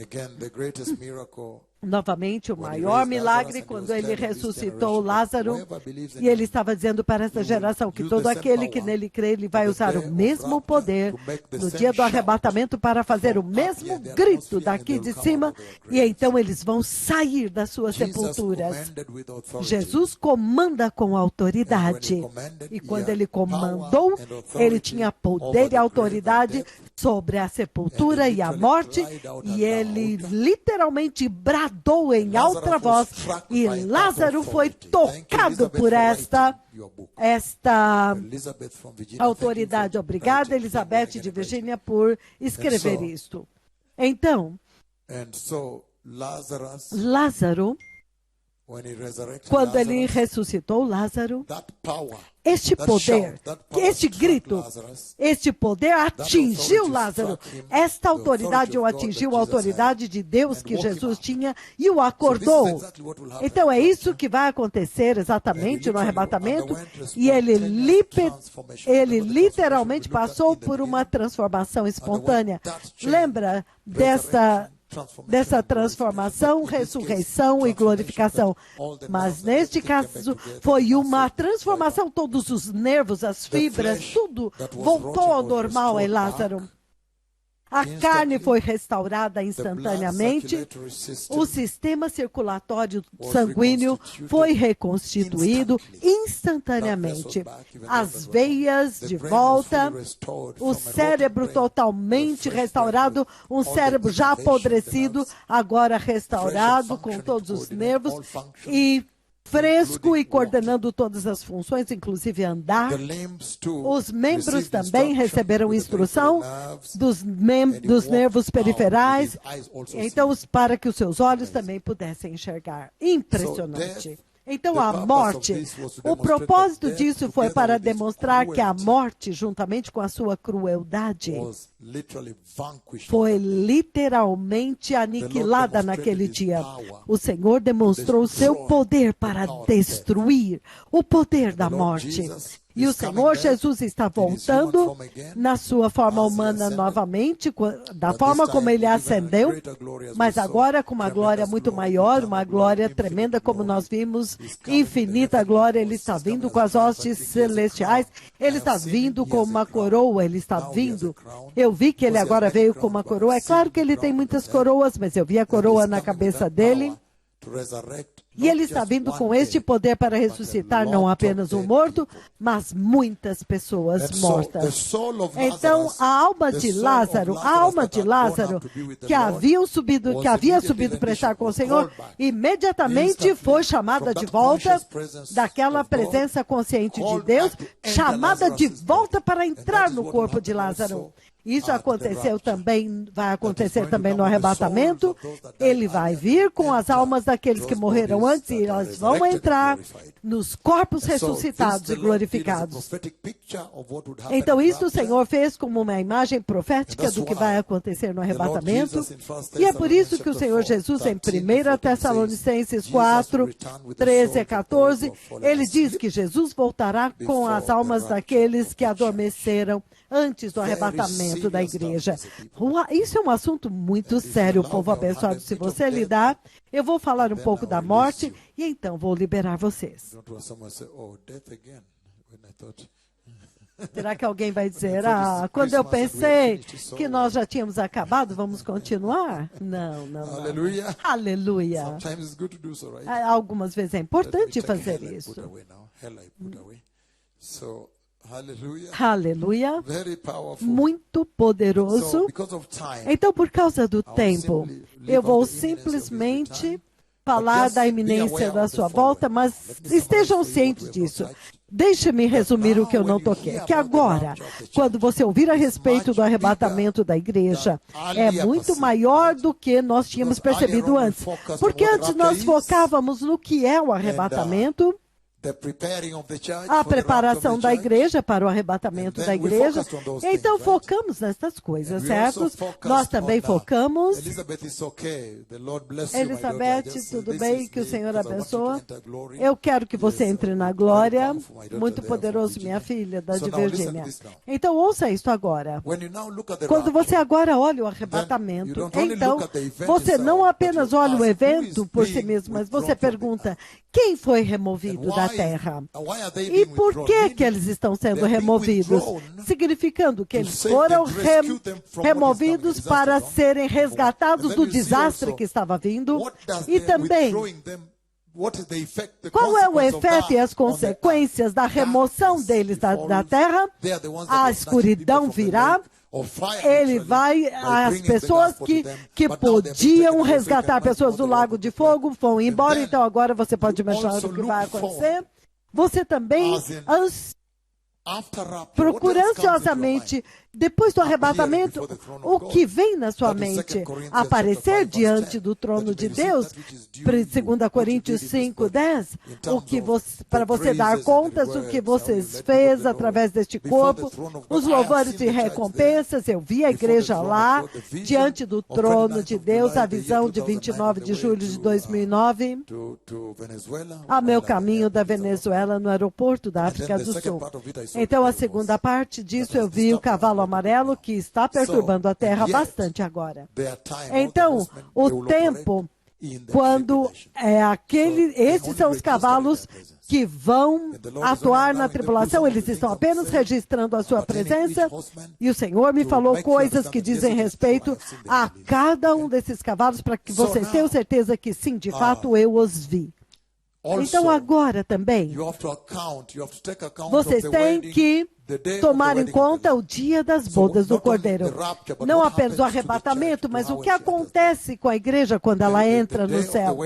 novamente, o maior milagre, quando ele ressuscitou Lázaro, e ele estava dizendo para essa geração que todo aquele que nele crê, ele vai usar o mesmo poder no dia do arrebatamento para fazer o mesmo grito daqui de cima, e então eles vão sair das suas sepulturas. Jesus comanda com autoridade, e quando ele comandou, ele tinha poder e autoridade sobre a sepultura e a morte, e ele literalmente bradou em alta voz, e Lázaro foi tocado por esta autoridade. Obrigada, Elizabeth de Virgínia, por escrever isto. Então, Lázaro, quando ele ressuscitou Lázaro, este poder, este grito, este poder atingiu Lázaro. Esta autoridade o atingiu, a autoridade de Deus que Jesus tinha, e o acordou. Então é isso que vai acontecer exatamente no arrebatamento, e ele literalmente passou por uma transformação espontânea. Lembra dessa transformação, ressurreição e glorificação. Mas neste caso foi uma transformação, todos os nervos, as fibras, tudo voltou ao normal em Lázaro. A carne foi restaurada instantaneamente, o sistema circulatório sanguíneo foi reconstituído instantaneamente, as veias de volta, o cérebro totalmente restaurado, um cérebro já apodrecido, agora restaurado com todos os nervos e fresco e coordenando todas as funções, inclusive andar. Os membros também receberam instrução dos nervos periferais, então para que os seus olhos também pudessem enxergar. Impressionante. Então a morte, o propósito disso foi para demonstrar que a morte, juntamente com a sua crueldade, foi literalmente aniquilada naquele dia. O Senhor demonstrou o seu poder para destruir o poder da morte. E o Senhor Jesus está voltando na sua forma humana novamente, da forma como ele ascendeu, mas agora com uma glória muito maior, uma glória tremenda, como nós vimos, infinita glória. Ele está vindo com as hostes celestiais, ele está vindo com uma coroa, ele está vindo. Eu vi que ele agora veio com uma coroa. É claro que ele tem muitas coroas, mas eu vi a coroa na cabeça dele. E ele está vindo com este poder para ressuscitar não apenas um morto, mas muitas pessoas mortas. Então, a alma de Lázaro, que havia subido para estar com o Senhor, imediatamente foi chamada de volta daquela presença consciente de Deus, chamada de volta para entrar no corpo de Lázaro. Isso aconteceu também, vai acontecer também no arrebatamento. Ele vai vir com as almas daqueles que morreram antes e elas vão entrar nos corpos ressuscitados e glorificados. Então, isso o Senhor fez como uma imagem profética do que vai acontecer no arrebatamento. E é por isso que o Senhor Jesus, em 1 Tessalonicenses 4, 13 a 14, ele diz que Jesus voltará com as almas daqueles que adormeceram antes do arrebatamento da igreja. Isso é um assunto muito sério, povo abençoado. Se você lidar, eu vou falar um pouco da morte e então vou liberar vocês. Será que alguém vai dizer, quando eu pensei que nós já tínhamos acabado, vamos continuar? Não. Aleluia. Aleluia. Algumas vezes é importante fazer isso. Aleluia. Muito poderoso. Então, por causa do tempo, eu vou simplesmente falar da iminência da sua volta, mas estejam cientes disso. Deixe-me resumir o que eu não toquei. Que agora, quando você ouvir a respeito do arrebatamento da igreja, é muito maior do que nós tínhamos percebido antes. Porque antes nós focávamos no que é o arrebatamento, a preparação da igreja para o arrebatamento da igreja. Então focamos nessas coisas, certo? Nós também focamos. Elizabeth, tudo bem? Que o Senhor abençoe. Eu quero que você entre na glória. Muito poderoso, minha filha, da de Virgínia. Então ouça isso agora. Quando você agora olha o arrebatamento, então você não apenas olha o evento por si mesmo, mas você pergunta: quem foi removido da terra? E por que eles estão sendo removidos? Significando que eles foram removidos para serem resgatados do desastre que estava vindo. E também, qual é o efeito e as consequências da remoção deles da terra? A escuridão virá. As pessoas que podiam resgatar pessoas do lago de fogo vão embora. Então agora você pode imaginar o que vai acontecer. Você também procura ansiosamente, depois do arrebatamento, o que vem na sua mente? Aparecer diante do trono de Deus, 2 Coríntios 5:10, para você dar contas do que você fez através deste corpo, os louvores e recompensas. Eu vi a igreja lá, diante do trono de Deus, a visão de 29 de julho de 2009, a meu caminho da Venezuela, no aeroporto da África do Sul. Então, a segunda parte disso, eu vi o cavalo amarelo que está perturbando a terra bastante agora. Então, o tempo, quando esses são os cavalos que vão atuar na tribulação, eles estão apenas registrando a sua presença, e o Senhor me falou coisas que dizem respeito a cada um desses cavalos, para que vocês tenham certeza que sim, de fato, eu os vi. Então agora também, vocês têm que tomar em conta o dia das bodas do Cordeiro. Não apenas o arrebatamento, mas o que acontece com a igreja quando ela entra no céu.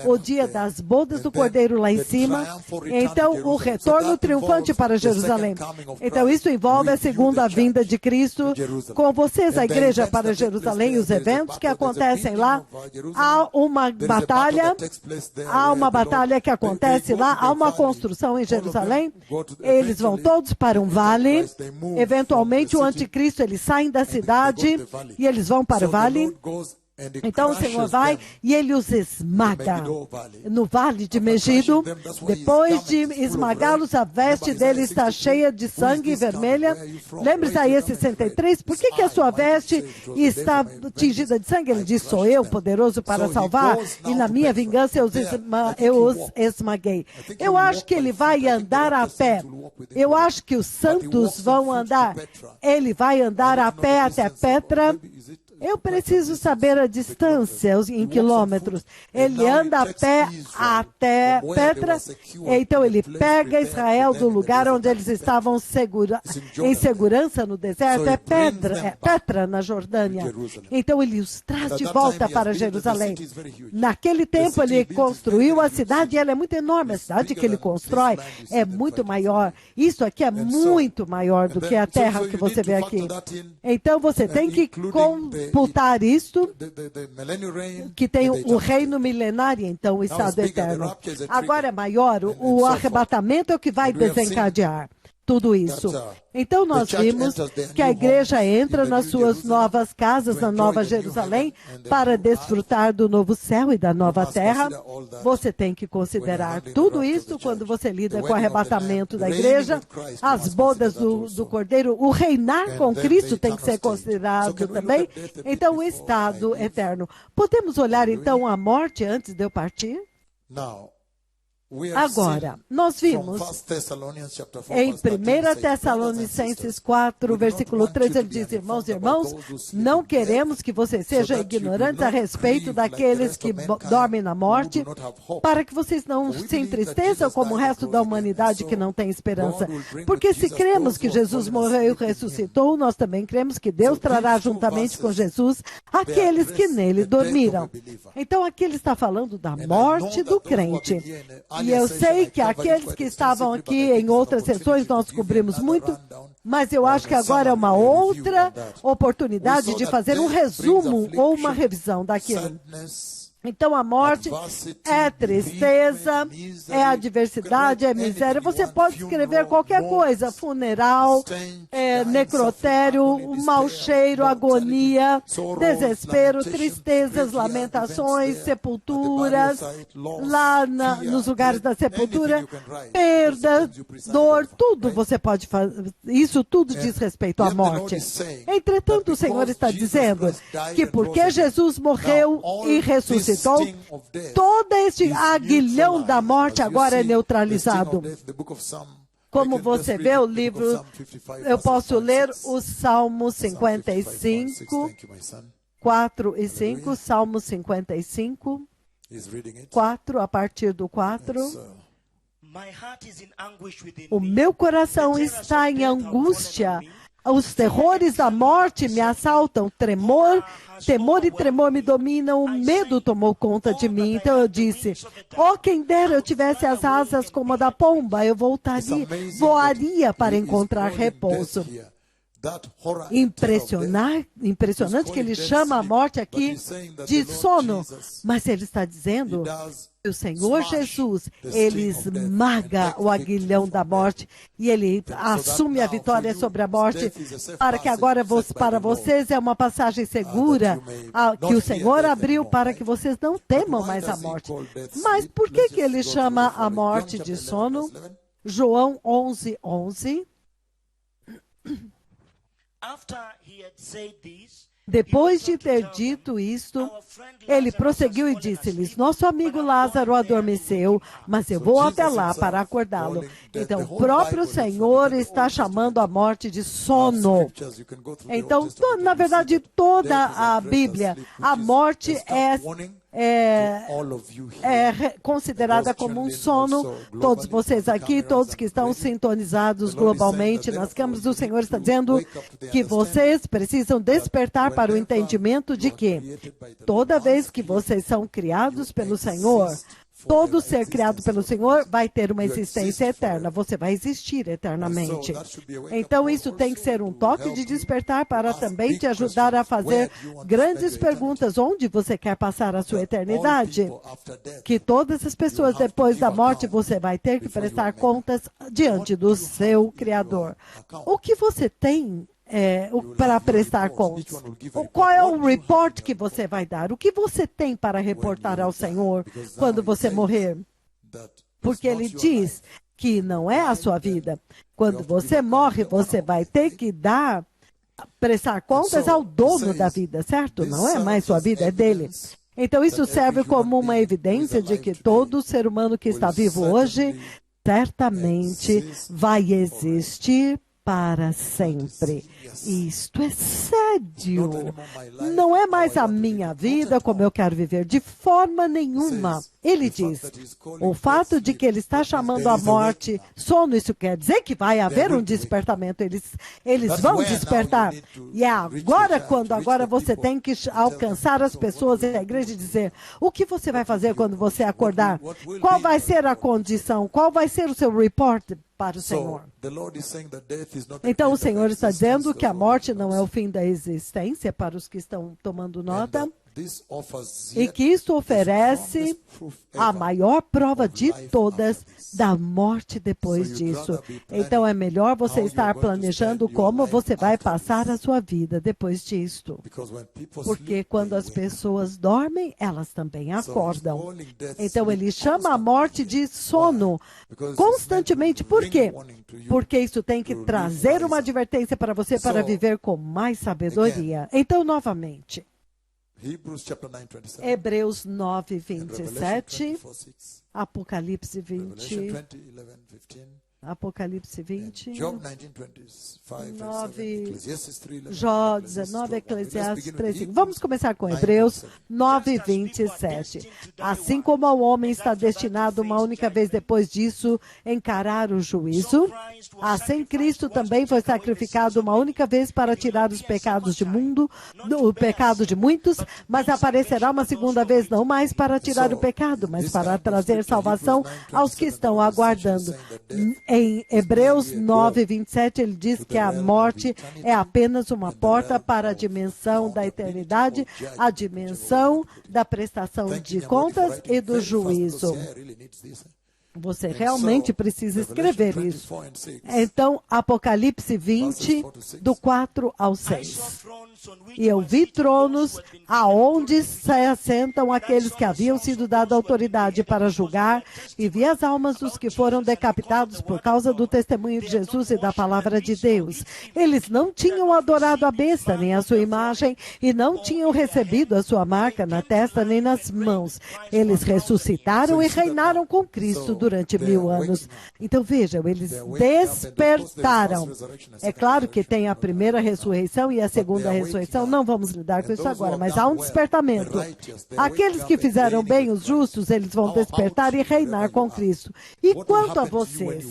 O dia das bodas do Cordeiro lá em cima. Então, o retorno triunfante para Jerusalém. Então, isso envolve a segunda vinda de Cristo com vocês, a igreja, para Jerusalém, os eventos que acontecem lá. Há uma batalha que acontece lá, há uma construção em Jerusalém. Eles vão todos para um vale. Eventualmente o anticristo, eles saem da cidade e eles vão para o vale. Então o Senhor vai e ele os esmaga no vale de Megido. Depois de esmagá-los, a veste dele está cheia de sangue vermelha. Lembre-se aí, 63, por que a sua veste está tingida de sangue? Ele diz, sou eu, poderoso para salvar, e na minha vingança eu os esmaguei. Eu acho que ele vai andar a pé. Eu acho que os santos vão andar. Ele vai andar a pé até Petra. Eu preciso saber a distância em quilômetros. Ele anda a pé até Petra. Então ele pega Israel do lugar onde eles estavam em segurança no deserto. É Petra, na Jordânia. Então ele os traz de volta para Jerusalém. Naquele tempo ele construiu a cidade e ela é muito enorme. A cidade que ele constrói é muito maior. Isso aqui é muito maior do que a terra que você vê aqui. Então você tem que computar isto, que tem o reino milenário, então o estado eterno. Agora é maior, o arrebatamento é o que vai desencadear tudo isso. Então nós vimos que a igreja entra nas suas novas casas, na Nova Jerusalém, para desfrutar do novo céu e da nova terra. Você tem que considerar tudo isso quando você lida com o arrebatamento da igreja, as bodas do Cordeiro, o reinar com Cristo tem que ser considerado também. Então o estado eterno. Podemos olhar então a morte antes de eu partir? Agora, nós vimos em 1 Tessalonicenses 4, versículo 13, ele diz, irmãos e irmãos, não queremos que vocês sejam ignorantes a respeito daqueles que dormem na morte, para que vocês não se entristeçam como o resto da humanidade que não tem esperança. Porque se cremos que Jesus morreu e ressuscitou, nós também cremos que Deus trará juntamente com Jesus aqueles que nele dormiram. Então aqui ele está falando da morte do crente. E eu sei que aqueles que estavam aqui em outras sessões nós cobrimos muito, mas eu acho que agora é uma outra oportunidade de fazer um resumo ou uma revisão daquilo. Então a morte é tristeza, é adversidade, é miséria. Você pode escrever qualquer coisa, funeral, necrotério, mau cheiro, agonia, desespero, tristezas, lamentações, sepulturas, lá nos lugares da sepultura, perda, dor, tudo você pode fazer. Isso tudo diz respeito à morte. Entretanto, o Senhor está dizendo que porque Jesus morreu e ressuscitou, todo este aguilhão da morte agora é neutralizado. Como você vê o livro, eu posso ler o Salmo 55, 4 e 5, Salmo 55, 4, a partir do 4. O meu coração está em angústia. Os terrores da morte me assaltam, temor e tremor me dominam, o medo tomou conta de mim. Então eu disse, quem dera eu tivesse as asas como a da pomba, eu voaria para encontrar repouso. Impressionante que ele chama a morte aqui de sono, mas ele está dizendo que o Senhor Jesus, ele esmaga o aguilhão da morte e ele assume a vitória sobre a morte, para que agora para vocês é uma passagem segura que o Senhor abriu para que vocês não temam mais a morte. Mas por que ele chama a morte de sono? João 11, 11. Depois de ter dito isto, ele prosseguiu e disse-lhes, nosso amigo Lázaro adormeceu, mas eu vou até lá para acordá-lo. Então, o próprio Senhor está chamando a morte de sono. Então, na verdade, toda a Bíblia, a morte considerada como um sono. Todos vocês aqui, todos que estão sintonizados globalmente nas câmaras, o Senhor está dizendo que vocês precisam despertar para o entendimento de que toda vez que vocês são criados pelo Senhor, todo ser criado pelo Senhor vai ter uma existência eterna. Você vai existir eternamente. Então, isso tem que ser um toque de despertar para também te ajudar a fazer grandes perguntas. Onde você quer passar a sua eternidade? Que todas as pessoas, depois da morte, você vai ter que prestar contas diante do seu Criador. O que você tem para prestar contas? Qual é o report que você vai dar? O que você tem para reportar ao Senhor quando você morrer? Porque Ele diz que não é a sua vida. Quando você morre, você vai ter que prestar contas ao dono da vida, certo? Não é mais sua vida, é dele. Então isso serve como uma evidência de que todo ser humano que está vivo hoje certamente vai existir para sempre. Isto é sério. Não é mais a minha vida como eu quero viver, de forma nenhuma. Ele diz, o fato de que ele está chamando a morte sono, isso quer dizer que vai haver um despertamento. Eles vão despertar. E é agora você tem que alcançar as pessoas e a igreja e dizer, o que você vai fazer quando você acordar? Qual vai ser a condição? Qual vai ser o seu report para o Senhor? Então o Senhor está dizendo que a morte não é o fim da existência, para os que estão tomando nota, e que isso oferece a maior prova de todas da morte depois disso. Então é melhor você estar planejando como você vai passar a sua vida depois disto. Porque quando as pessoas dormem, elas também acordam. Então ele chama a morte de sono constantemente. Por quê? Porque isso tem que trazer uma advertência para você para viver com mais sabedoria. Então, novamente, Hebreus 9, 27, Apocalipse 20, Apocalipse 20, 19, Eclesiastes 3. Vamos começar com Hebreus 9, 27. Assim como o homem está destinado uma única vez depois disso encarar o juízo, assim Cristo também foi sacrificado uma única vez para tirar os pecados o pecado de muitos, mas aparecerá uma segunda vez não mais para tirar o pecado, mas para trazer salvação aos que estão aguardando. Em Hebreus 9, 27, ele diz que a morte é apenas uma porta para a dimensão da eternidade, a dimensão da prestação de contas e do juízo. Você realmente precisa escrever isso. Então, Apocalipse 20, do 4 ao 6. E eu vi tronos aonde se assentam aqueles que haviam sido dado autoridade para julgar, e vi as almas dos que foram decapitados por causa do testemunho de Jesus e da palavra de Deus. Eles não tinham adorado a besta, nem a sua imagem, e não tinham recebido a sua marca na testa nem nas mãos. Eles ressuscitaram e reinaram com Cristo durante 1000 anos. Então vejam, eles despertaram. É claro que tem a primeira ressurreição e a segunda ressurreição. Não vamos lidar com isso agora, mas há um despertamento. Aqueles que fizeram bem, os justos, eles vão despertar e reinar com Cristo. E quanto a vocês?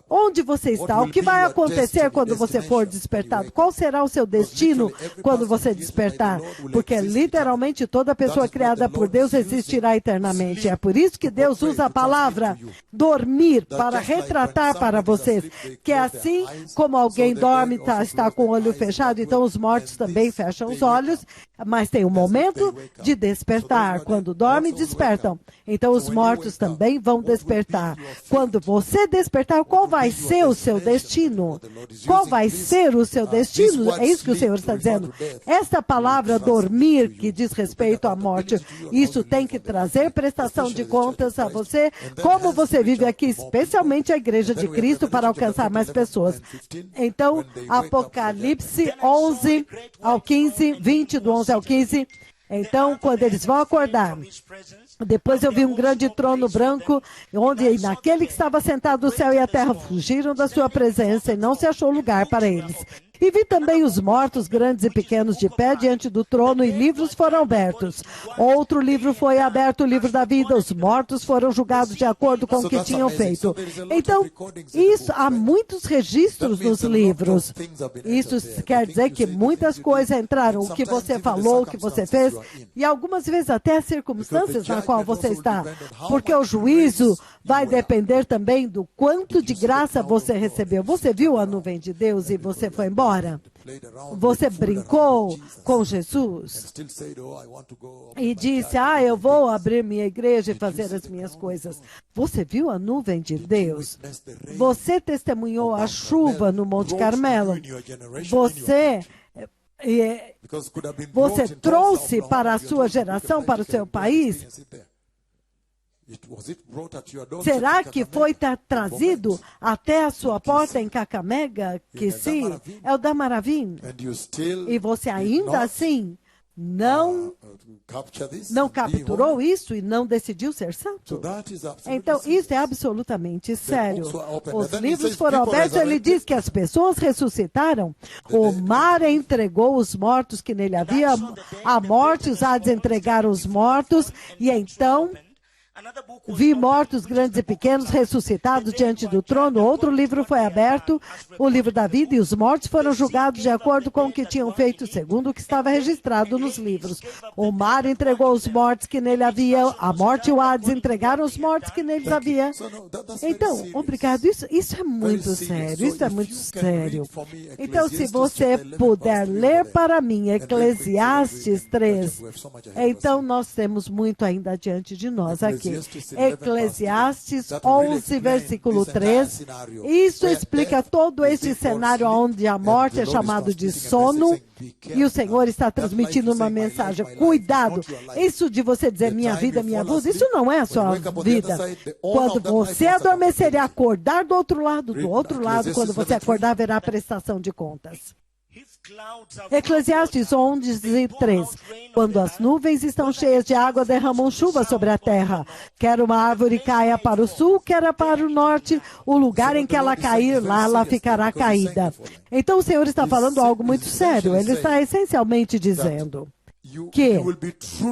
Onde você está? O que vai acontecer quando você for despertado? Qual será o seu destino quando você despertar? Porque literalmente toda pessoa criada por Deus existirá eternamente. É por isso que Deus usa a palavra dormir para retratar para vocês que é assim como alguém dorme, está com o olho fechado, então os mortos também fecham os olhos, mas tem um momento de despertar. Quando dormem, despertam. Então os mortos também vão despertar. Quando você despertar, qual vai ser o seu destino? Qual vai ser o seu destino? É isso que o Senhor está dizendo. Esta palavra dormir, que diz respeito à morte, isso tem que trazer prestação de contas a você, como você vive aqui, especialmente a Igreja de Cristo, para alcançar mais pessoas. Então, Apocalipse 11 ao 15, 20 do 11 ao 15. Então, quando eles vão acordar, depois eu vi um grande trono branco, onde naquele que estava sentado o céu e a terra fugiram da sua presença e não se achou lugar para eles. E vi também os mortos, grandes e pequenos, de pé diante do trono, e livros foram abertos. Outro livro foi aberto, o livro da vida. Os mortos foram julgados de acordo com o que tinham feito. Então, isso, há muitos registros nos livros. Isso quer dizer que muitas coisas entraram, o que você falou, o que você fez, e algumas vezes até as circunstâncias na qual você está. Porque o juízo vai depender também do quanto de graça você recebeu. Você viu a nuvem de Deus e você foi embora? Você brincou com Jesus e disse, eu vou abrir minha igreja e fazer as minhas coisas. Você viu a nuvem de Deus? Você testemunhou a chuva no Monte Carmelo. Você trouxe para a sua geração, para o seu país. Será que foi trazido até a sua porta em Kakamega? Que sim, é o Damaravim. E você ainda assim não capturou isso e não decidiu ser santo? Então, isso é absolutamente sério. Os livros foram abertos, ele diz que as pessoas ressuscitaram. O mar entregou os mortos que nele havia, a morte, os Hades entregaram os mortos, e então vi mortos grandes e pequenos ressuscitados diante do trono. Outro livro foi aberto, o livro da vida, e os mortos foram julgados de acordo com o que tinham feito, segundo o que estava registrado nos livros. O mar entregou os mortos que nele havia, a morte e o Hades entregaram os mortos que neles havia. Então, obrigado, isso é muito sério, isso é muito sério. Então, se você puder ler para mim Eclesiastes 3, então nós temos muito ainda adiante de nós aqui. Eclesiastes 11, versículo 3. Isso explica todo esse cenário onde a morte é chamado de sono, e o Senhor está transmitindo uma mensagem. Cuidado! Isso de você dizer minha vida, minha vida, isso não é a sua vida. Quando você adormecer e acordar do outro lado, quando você acordar, haverá prestação de contas. Eclesiastes 11, 3. Quando as nuvens estão cheias de água, derramam chuva sobre a terra. Quer uma árvore caia para o sul, quer para o norte, o lugar em que ela cair, lá ela ficará caída. Então o Senhor está falando algo muito sério. Ele está essencialmente dizendo que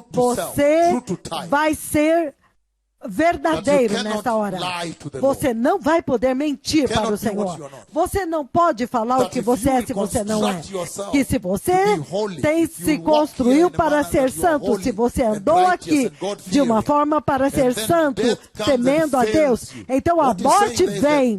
você vai ser verdadeiro nessa hora. Você não vai poder mentir para o Senhor. Você não pode falar o que você é se você não é. Que se você se construiu para ser santo, se você andou aqui de uma forma para ser santo, temendo a Deus, então a morte vem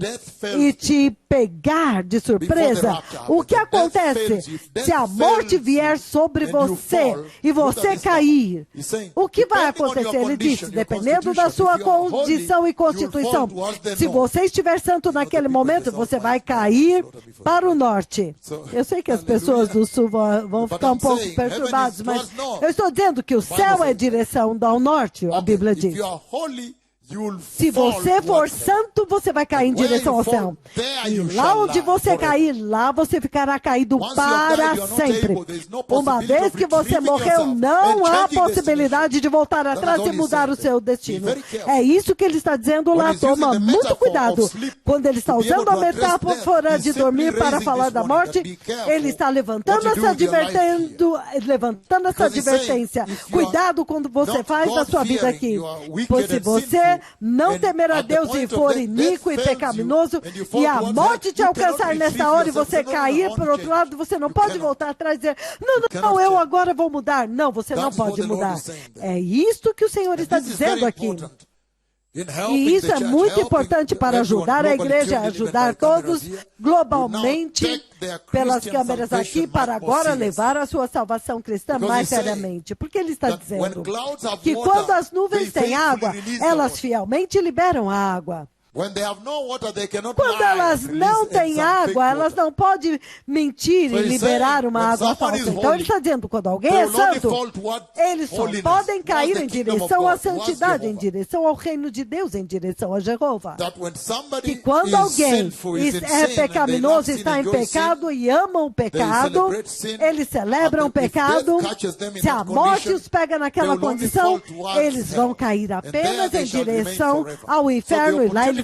e te pegar de surpresa. O que acontece se a morte vier sobre você e você cair? O que vai acontecer? Ele disse, dependendo da sua condição e constituição. Se você estiver santo naquele momento, você vai cair para o norte. Eu sei que as pessoas do sul vão ficar um pouco perturbadas, mas eu estou dizendo que o céu é direção ao norte, a Bíblia diz. Se você for santo, você vai cair em direção ao céu. E lá onde você cair, lá você ficará caído para sempre. Uma vez que você morreu, não há possibilidade de voltar atrás e mudar o seu destino. É isso que ele está dizendo lá. Toma muito cuidado. Quando ele está usando a metáfora de dormir para falar da morte, ele está levantando essa advertência. Cuidado quando você faz da sua vida aqui. Pois se você não temer a Deus e for iníquo e pecaminoso, e a morte te alcançar nessa hora e você cair para o outro lado, você não pode voltar atrás e dizer, não, eu agora vou mudar. Não, você não pode mudar. É isto que o Senhor está dizendo aqui. E isso é muito importante para ajudar a igreja, ajudar todos globalmente pelas câmeras aqui, para agora levar a sua salvação cristã mais seriamente. Porque ele está dizendo que quando as nuvens têm água, elas fielmente liberam a água. Quando elas não têm água, elas não podem mentir e liberar uma água falsa. Então ele está dizendo, quando alguém é santo, eles só podem cair em direção à santidade, em direção ao reino de Deus, em direção a Jeová. Que quando alguém é pecaminoso, está em pecado e ama o pecado, eles celebram o pecado, se a morte os pega naquela condição, eles vão cair apenas em direção ao inferno e lá eles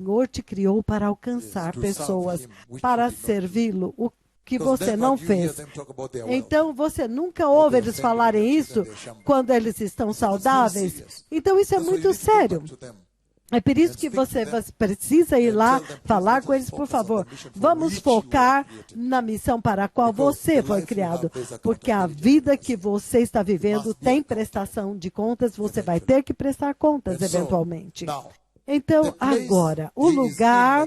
Senhor te criou para alcançar to serve pessoas, him, which para you did not do. servi-lo, o que Because você then não what you hear fez. them talk about their wealth. Então, você nunca ouve eles falarem isso quando eles estão saudáveis. Então, isso é That's why you muito need to go sério. back to them. É por isso que você precisa ir lá falar com eles, por favor. Vamos focar na missão para a qual você foi criado. Porque a vida que você está vivendo tem prestação de contas, você vai ter que prestar contas eventualmente. Então, agora, o lugar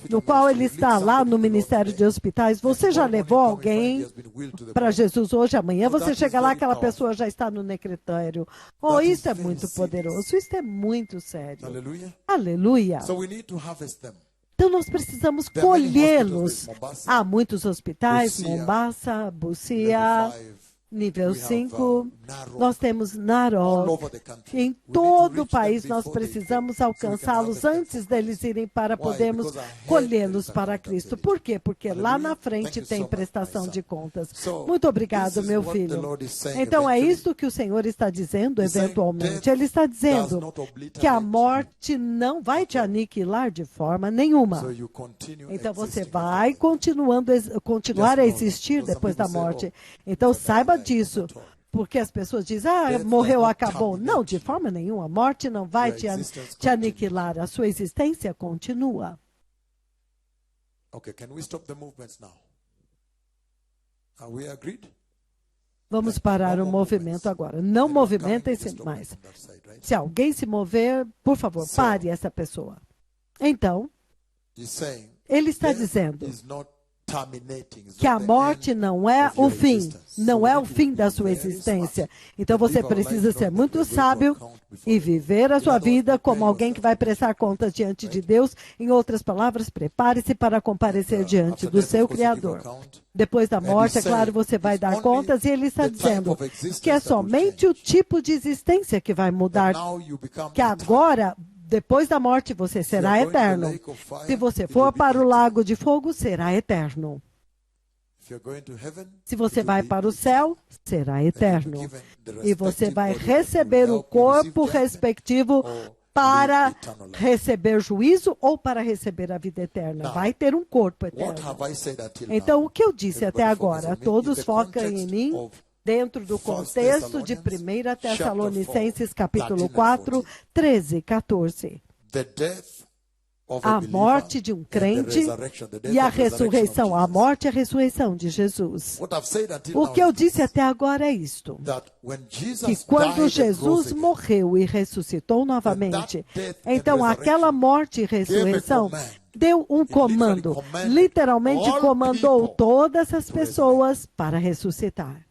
no qual ele está lá no Ministério de Hospitais, você já levou alguém para Jesus hoje, amanhã você chega lá, aquela pessoa já está no necrotério. Oh, isso é muito poderoso, isso é muito sério. Hallelujah. Aleluia. So we need to harvest them. Então, nós precisamos colhê-los. Há muitos hospitais, Mombasa, Busia, nível 5, nós temos Narok. Em todo o país nós precisamos alcançá-los antes deles irem para podermos colhê-los para Cristo. Por quê? Porque lá na frente tem prestação de contas. Muito obrigado, meu filho. Então é isso que o Senhor está dizendo eventualmente. Ele está dizendo que a morte não vai te aniquilar de forma nenhuma. Então você vai continuar a existir depois da morte. Então saiba disso, porque as pessoas dizem, morreu, acabou. Não, de forma nenhuma. A morte não vai te aniquilar. A sua existência continua. Okay, can we stop the movements now? Are we agreed? Vamos parar o movimento agora. Não movimentem-se mais. Se alguém se mover, por favor, pare essa pessoa. Então, ele está dizendo que a morte não é o fim, não é o fim da sua existência. Então você precisa ser muito sábio e viver a sua vida como alguém que vai prestar contas diante de Deus. Em outras palavras, prepare-se para comparecer diante do seu Criador. Depois da morte, é claro, você vai dar contas, e ele está dizendo que é somente o tipo de existência que vai mudar, que agora, depois da morte, você será eterno. Se você for para o lago de fogo, será eterno. Se você vai para o céu, será eterno. E você vai receber o corpo respectivo para receber juízo ou para receber a vida eterna. Vai ter um corpo eterno. Então, o que eu disse até agora? Todos focam em mim dentro do contexto de 1 Tessalonicenses capítulo 4, 13 e 14. A morte de um crente e a ressurreição. A morte e a ressurreição de Jesus. O que eu disse até agora é isto: que quando Jesus morreu e ressuscitou novamente, então aquela morte e ressurreição deu um comando. Literalmente comandou todas as pessoas para ressuscitar.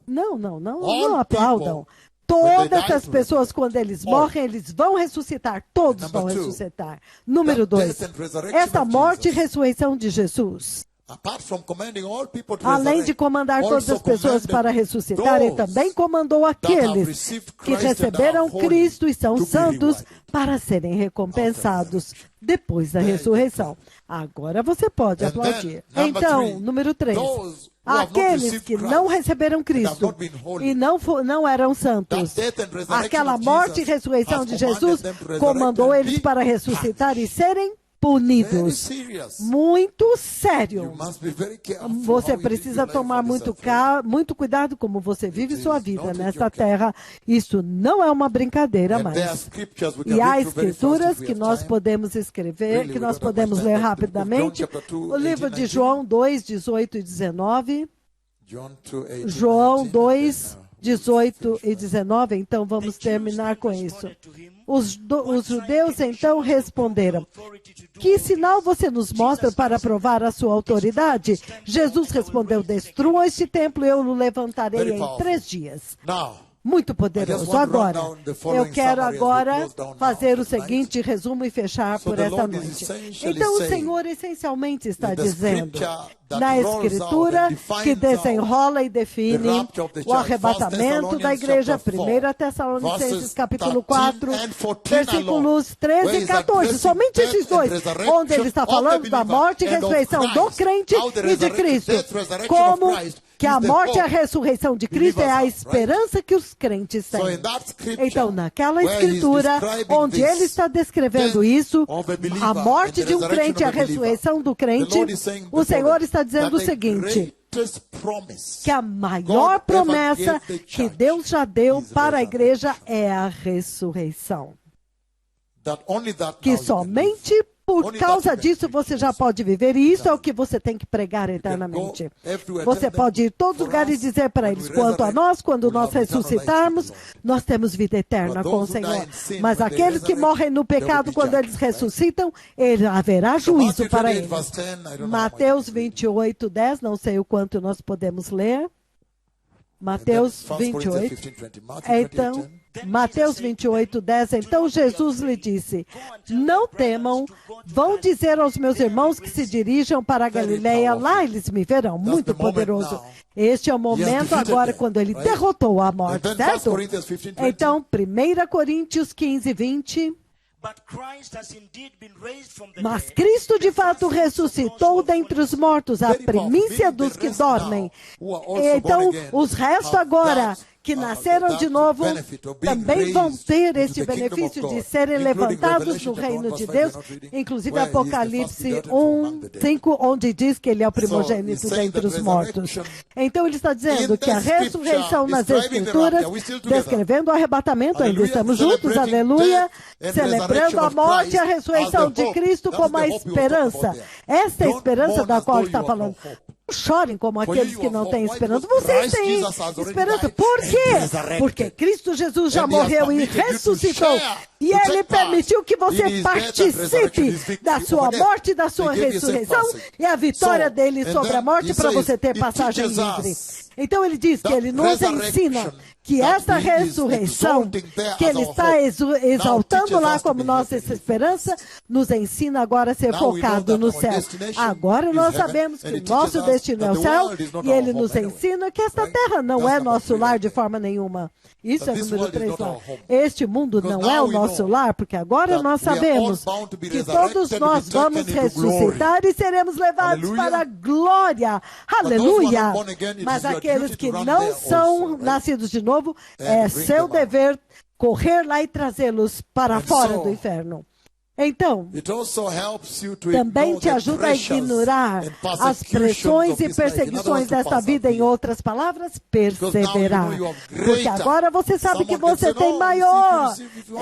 Não aplaudam. Todas as pessoas, quando eles morrem, eles vão ressuscitar. Todos vão ressuscitar. Número 2. Essa morte e ressurreição de Jesus, além de comandar todas as pessoas para ressuscitar, ele também comandou aqueles que receberam Cristo e são santos para serem recompensados depois da ressurreição. Agora você pode aplaudir. Então, número 3. Aqueles que não receberam Cristo e não eram santos, aquela morte e ressurreição de Jesus comandou eles para ressuscitar e serem punidos. Muito sério. Você precisa tomar muito cuidado como você vive sua vida nesta terra. Isso não é uma brincadeira mais. E há escrituras que nós podemos escrever, que nós podemos ler rapidamente. O livro de João 2, 18 e 19. João 2, 18 e 19. Então vamos terminar com isso. Os judeus então responderam: que sinal você nos mostra para provar a sua autoridade? Jesus respondeu: destruam este templo e eu o levantarei em 3 dias. Muito poderoso. Agora, eu quero agora fazer o seguinte resumo e fechar por esta noite. Então, o Senhor essencialmente está dizendo na Escritura que desenrola e define o arrebatamento da igreja. 1 Tessalonicenses capítulo 4, versículos 13 e 14. Somente esses dois, onde ele está falando da morte e ressurreição do crente e de Cristo. Como que a is the morte e a hope ressurreição de Cristo é a believers have, esperança que os crentes So têm. in that scripture, Então, naquela where he's escritura, describing onde ele this está descrevendo death isso, of a believer a morte and the de um resurrection crente e a of a believer, ressurreição do the crente, Lord is saying o the Senhor following, está dizendo o that the seguinte, greatest promise que a maior God ever promessa gave the que church Deus já deu is para a resurrection. igreja é a ressurreição. that only that Que now you can live. somente por Only causa that you can disso preach você já this. pode viver. E isso é o que você tem que pregar eternamente. everywhere, Você tell them, pode ir a todos os for lugares e us, dizer para when eles, we quanto a resurrect, nós, quando we'll nós have eternal life ressuscitarmos, with the Lord. nós temos vida eterna But com o those who Senhor. die in sin, Mas when they aqueles que resurrect, morrem no there will pecado, be quando eles judgment, right? ressuscitam, haverá juízo Matthew para 28, eles. verse 10, I don't know how much Mateus you can read. 28, 10, não sei o quanto nós podemos ler. Mateus 28. Então, Mateus 28, 10. Então Jesus lhe disse, não temam, vão dizer aos meus irmãos que se dirijam para a Galileia, lá eles me verão. Muito poderoso. Este é o momento agora quando ele derrotou a morte, certo? Então, 1 Coríntios 15, 20. Mas Cristo de fato ressuscitou dentre os mortos, a primícia dos que dormem. Então, os restos agora que nasceram de novo também vão ter este benefício de serem levantados no reino de Deus, inclusive Apocalipse 1, 5, onde diz que ele é o primogênito dentre os mortos. Então ele está dizendo que a ressurreição nas Escrituras, descrevendo o arrebatamento, ainda estamos juntos, aleluia, celebrando a morte e a ressurreição de Cristo como a esperança. Esta é a esperança da qual ele está falando. Chorem como aqueles que não têm esperança. Vocês têm esperança. Por quê? Porque Cristo Jesus já morreu e ressuscitou. E Ele permitiu que você participe da sua morte e da sua ressurreição e a vitória dele sobre a morte para você ter passagem livre. Então ele diz que ele nos ensina que essa ressurreição que ele está exaltando lá como nossa esperança, nos ensina agora a ser focado no céu. Agora nós sabemos que o nosso destino é o céu e ele nos ensina que esta terra não é nosso lar de forma nenhuma. Isso é número 3 lá. Este mundo não é o nosso lar, porque agora nós sabemos que todos nós vamos ressuscitar e seremos levados para a glória. Aleluia! Mas aqueles que não são nascidos de novo, é seu dever correr lá e trazê-los para fora do inferno. Então, também te ajuda a ignorar as pressões e perseguições desta vida, em outras palavras, perseverar. Porque agora você sabe que você tem maior.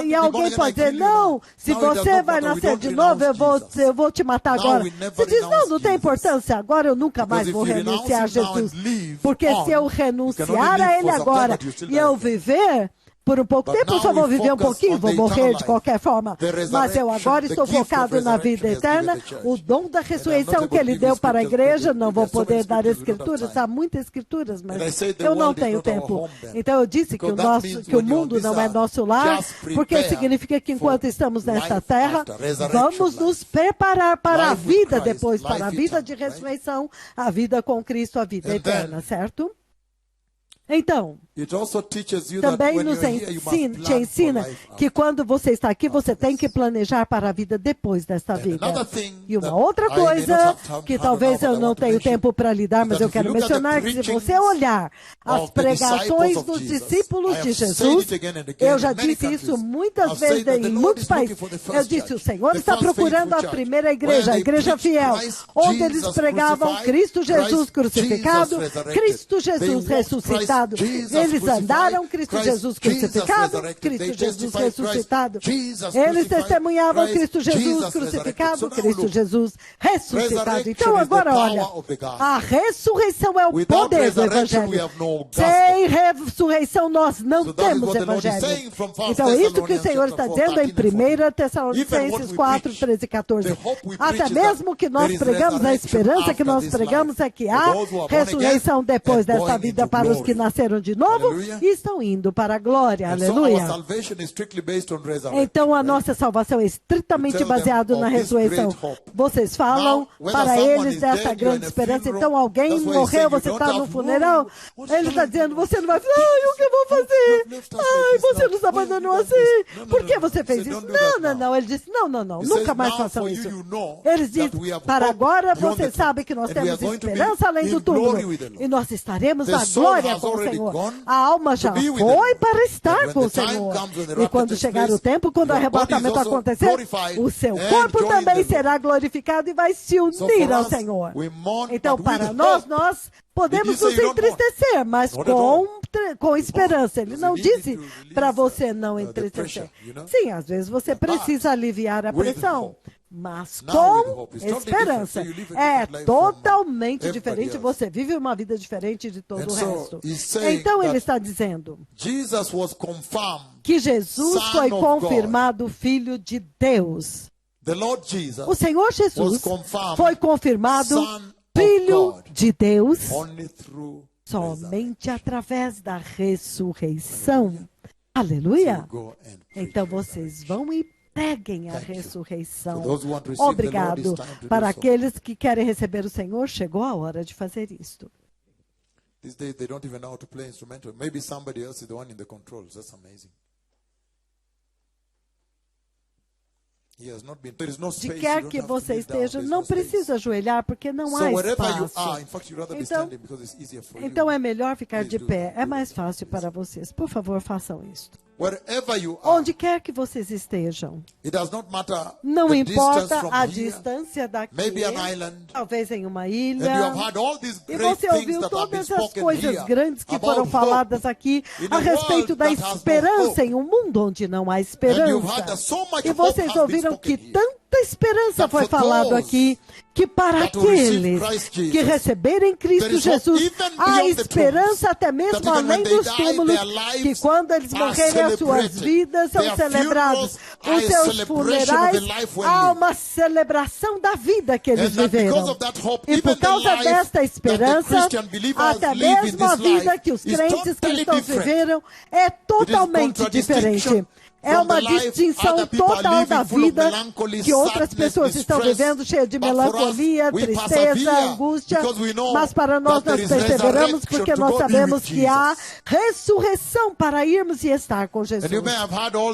E alguém pode dizer, não, se você vai nascer de novo, eu vou te matar agora. Você diz, não tem importância, agora eu nunca mais vou renunciar a Jesus. Porque se eu renunciar a Ele agora e eu viver, por um pouco tempo eu só vou viver um pouquinho, vou morrer de qualquer forma. Mas eu agora estou focado na vida eterna, o dom da ressurreição que ele deu para a igreja. Não vou poder dar escrituras, há muitas escrituras, mas eu não tenho tempo. Então eu disse que o mundo não é nosso lar, porque significa que enquanto estamos nesta terra, vamos nos preparar para a vida depois, para a vida de ressurreição, a vida com Cristo, a vida eterna, certo? Então, também te ensina que quando você está aqui, você tem que planejar para a vida depois desta vida. E uma outra coisa, que talvez eu não tenha tempo para lidar, mas eu quero mencionar, que se você olhar as pregações dos discípulos de Jesus, eu já disse isso muitas vezes em muitos países, eu disse, o Senhor está procurando a primeira igreja, a igreja fiel, onde eles pregavam Cristo Jesus crucificado, Cristo Jesus ressuscitado. Eles andaram, Cristo Jesus crucificado, Cristo Jesus ressuscitado. Eles testemunhavam Cristo Jesus crucificado, Cristo Jesus ressuscitado. Então agora olha, a ressurreição é o poder do Evangelho. Sem ressurreição nós não temos Evangelho. Então isso que o Senhor está dizendo em 1 Tessalonicenses 4, 13 e 14. Até mesmo que nós pregamos, a esperança que nós pregamos é que há ressurreição depois desta vida para os que nasceram nasceram de novo Hallelujah. e estão indo para a glória. And so our Aleluia. salvation is strictly based on resurrection. Então a right? nossa salvação é estritamente To tell them baseada na of this ressurreição. great hope. Vocês falam Now, whether para someone eles is dessa dead, you're grande in a esperança. funeral, Então alguém that's why he morreu, said you você don't está no have funeral. what's Ele está wrong? dizendo, você não vai falar, ai, o que eu vou fazer? Ai, você nos abandonou assim. Por que você fez isso? Não. Ele disse, não, nunca mais façam isso. Eles dizem, para agora você sabe que nós temos esperança além do túmulo. E nós estaremos na glória com o Senhor. A alma já foi para estar com o Senhor. E quando chegar o tempo, quando o arrebatamento acontecer, o seu corpo também será glorificado e vai se unir ao Senhor. Então, para nós podemos nos entristecer, mas com esperança. Ele não disse para você não entristecer. Sim, às vezes você precisa aliviar a pressão, mas com esperança. É totalmente diferente. Você vive uma vida diferente de todo o resto. Então ele está dizendo que Jesus foi confirmado Filho de Deus. O Senhor Jesus foi confirmado Filho de Deus somente através da ressurreição. Aleluia! Então vocês vão e preguem a ressurreição. Obrigado. Para aqueles que querem receber o Senhor, chegou a hora de fazer isto. These days they don't even know how to play instrumental. Maybe somebody else is the one in the controls. That's amazing. De quer que você esteja, não precisa ajoelhar, porque não há espaço. Então é melhor ficar de pé. É mais fácil para vocês. Por favor, façam isso. Onde quer que vocês estejam, não importa a distância daqui, talvez em uma ilha, e você ouviu todas as coisas grandes que foram faladas aqui a respeito da esperança em um mundo onde não há esperança. E vocês ouviram que tanta esperança foi falado aqui, que para aqueles que receberem Cristo Jesus, há esperança até mesmo além dos túmulos, que quando eles morrerem as suas vidas são celebrados. Os seus funerais, há uma celebração da vida que eles viveram. E por causa desta esperança, até mesmo a vida que os crentes cristãos viveram é totalmente diferente. É uma distinção total da vida que outras pessoas estão vivendo, cheia de melancolia, tristeza, angústia. Mas para nós perseveramos porque nós sabemos que há ressurreição para irmos e estar com Jesus.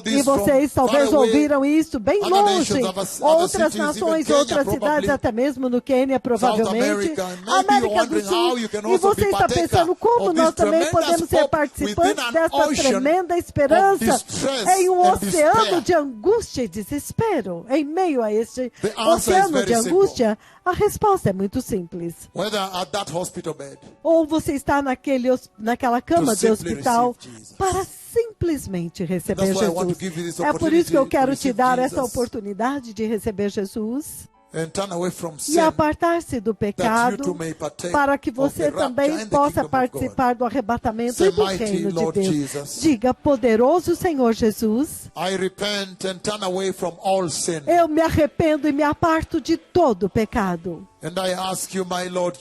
E vocês talvez ouviram isso bem longe. Outras nações, outras cidades, até mesmo no Quênia, provavelmente. América do Sul. E você está pensando como nós também podemos ser participantes dessa tremenda esperança em um oceano de angústia e desespero. Em meio a este oceano de angústia, a resposta é muito simples. Ou você está naquela cama de hospital para simplesmente receber Jesus. É por isso que eu quero te dar essa oportunidade de receber Jesus. E apartar-se do pecado, para que você também possa participar do arrebatamento e do reino de Deus. Diga, poderoso Senhor Jesus, eu me arrependo e me aparto de todo pecado.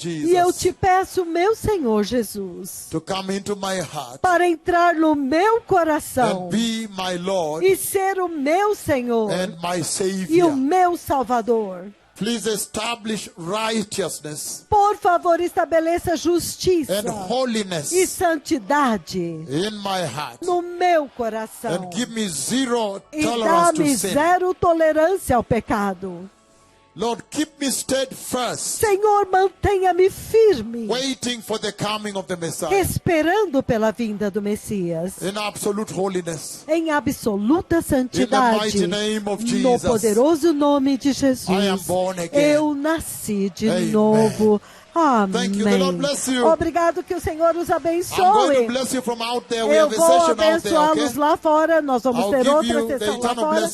E eu te peço, meu Senhor Jesus, para entrar no meu coração e ser o meu Senhor e o meu Salvador. Please establish righteousness. Por favor, estabeleça justiça and holiness e santidade in my heart. No meu coração. And give me zero e tolerance dá-me to sin. Zero tolerância ao pecado. Lord, keep me steadfast. Senhor, mantenha-me firme. Waiting for the coming of the Messiah. Esperando pela vinda do Messias. In absolute holiness. Em absoluta santidade. In the mighty name of Jesus. No poderoso nome de Jesus. I am born again. Eu nasci de novo. Amém. Obrigado, que o Senhor os abençoe. Eu vou abençoá-los lá fora. Nós vamos ter outra sessão lá fora.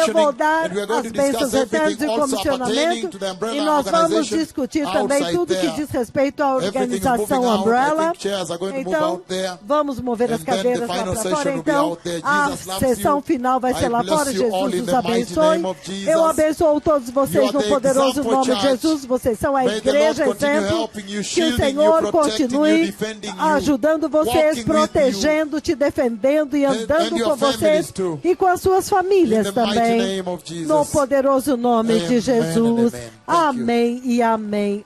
Eu vou dar as bênçãos eternas de comissionamento. E nós vamos discutir também tudo que diz respeito à organização Umbrella. Então, vamos mover as cadeiras lá para fora. Então, a sessão final vai ser lá fora. Jesus os abençoe. Eu abençoo todos vocês no poderoso nome de Jesus. Vocês são a igreja dizendo helping you, que o shielding you, Senhor protecting you, continue defending you, ajudando vocês, walking with protegendo, te defendendo e andando your com vocês families too. e com as suas famílias In the mighty também. name of Jesus. No poderoso nome de Amen and Jesus. amen. Thank you. Amém e amém.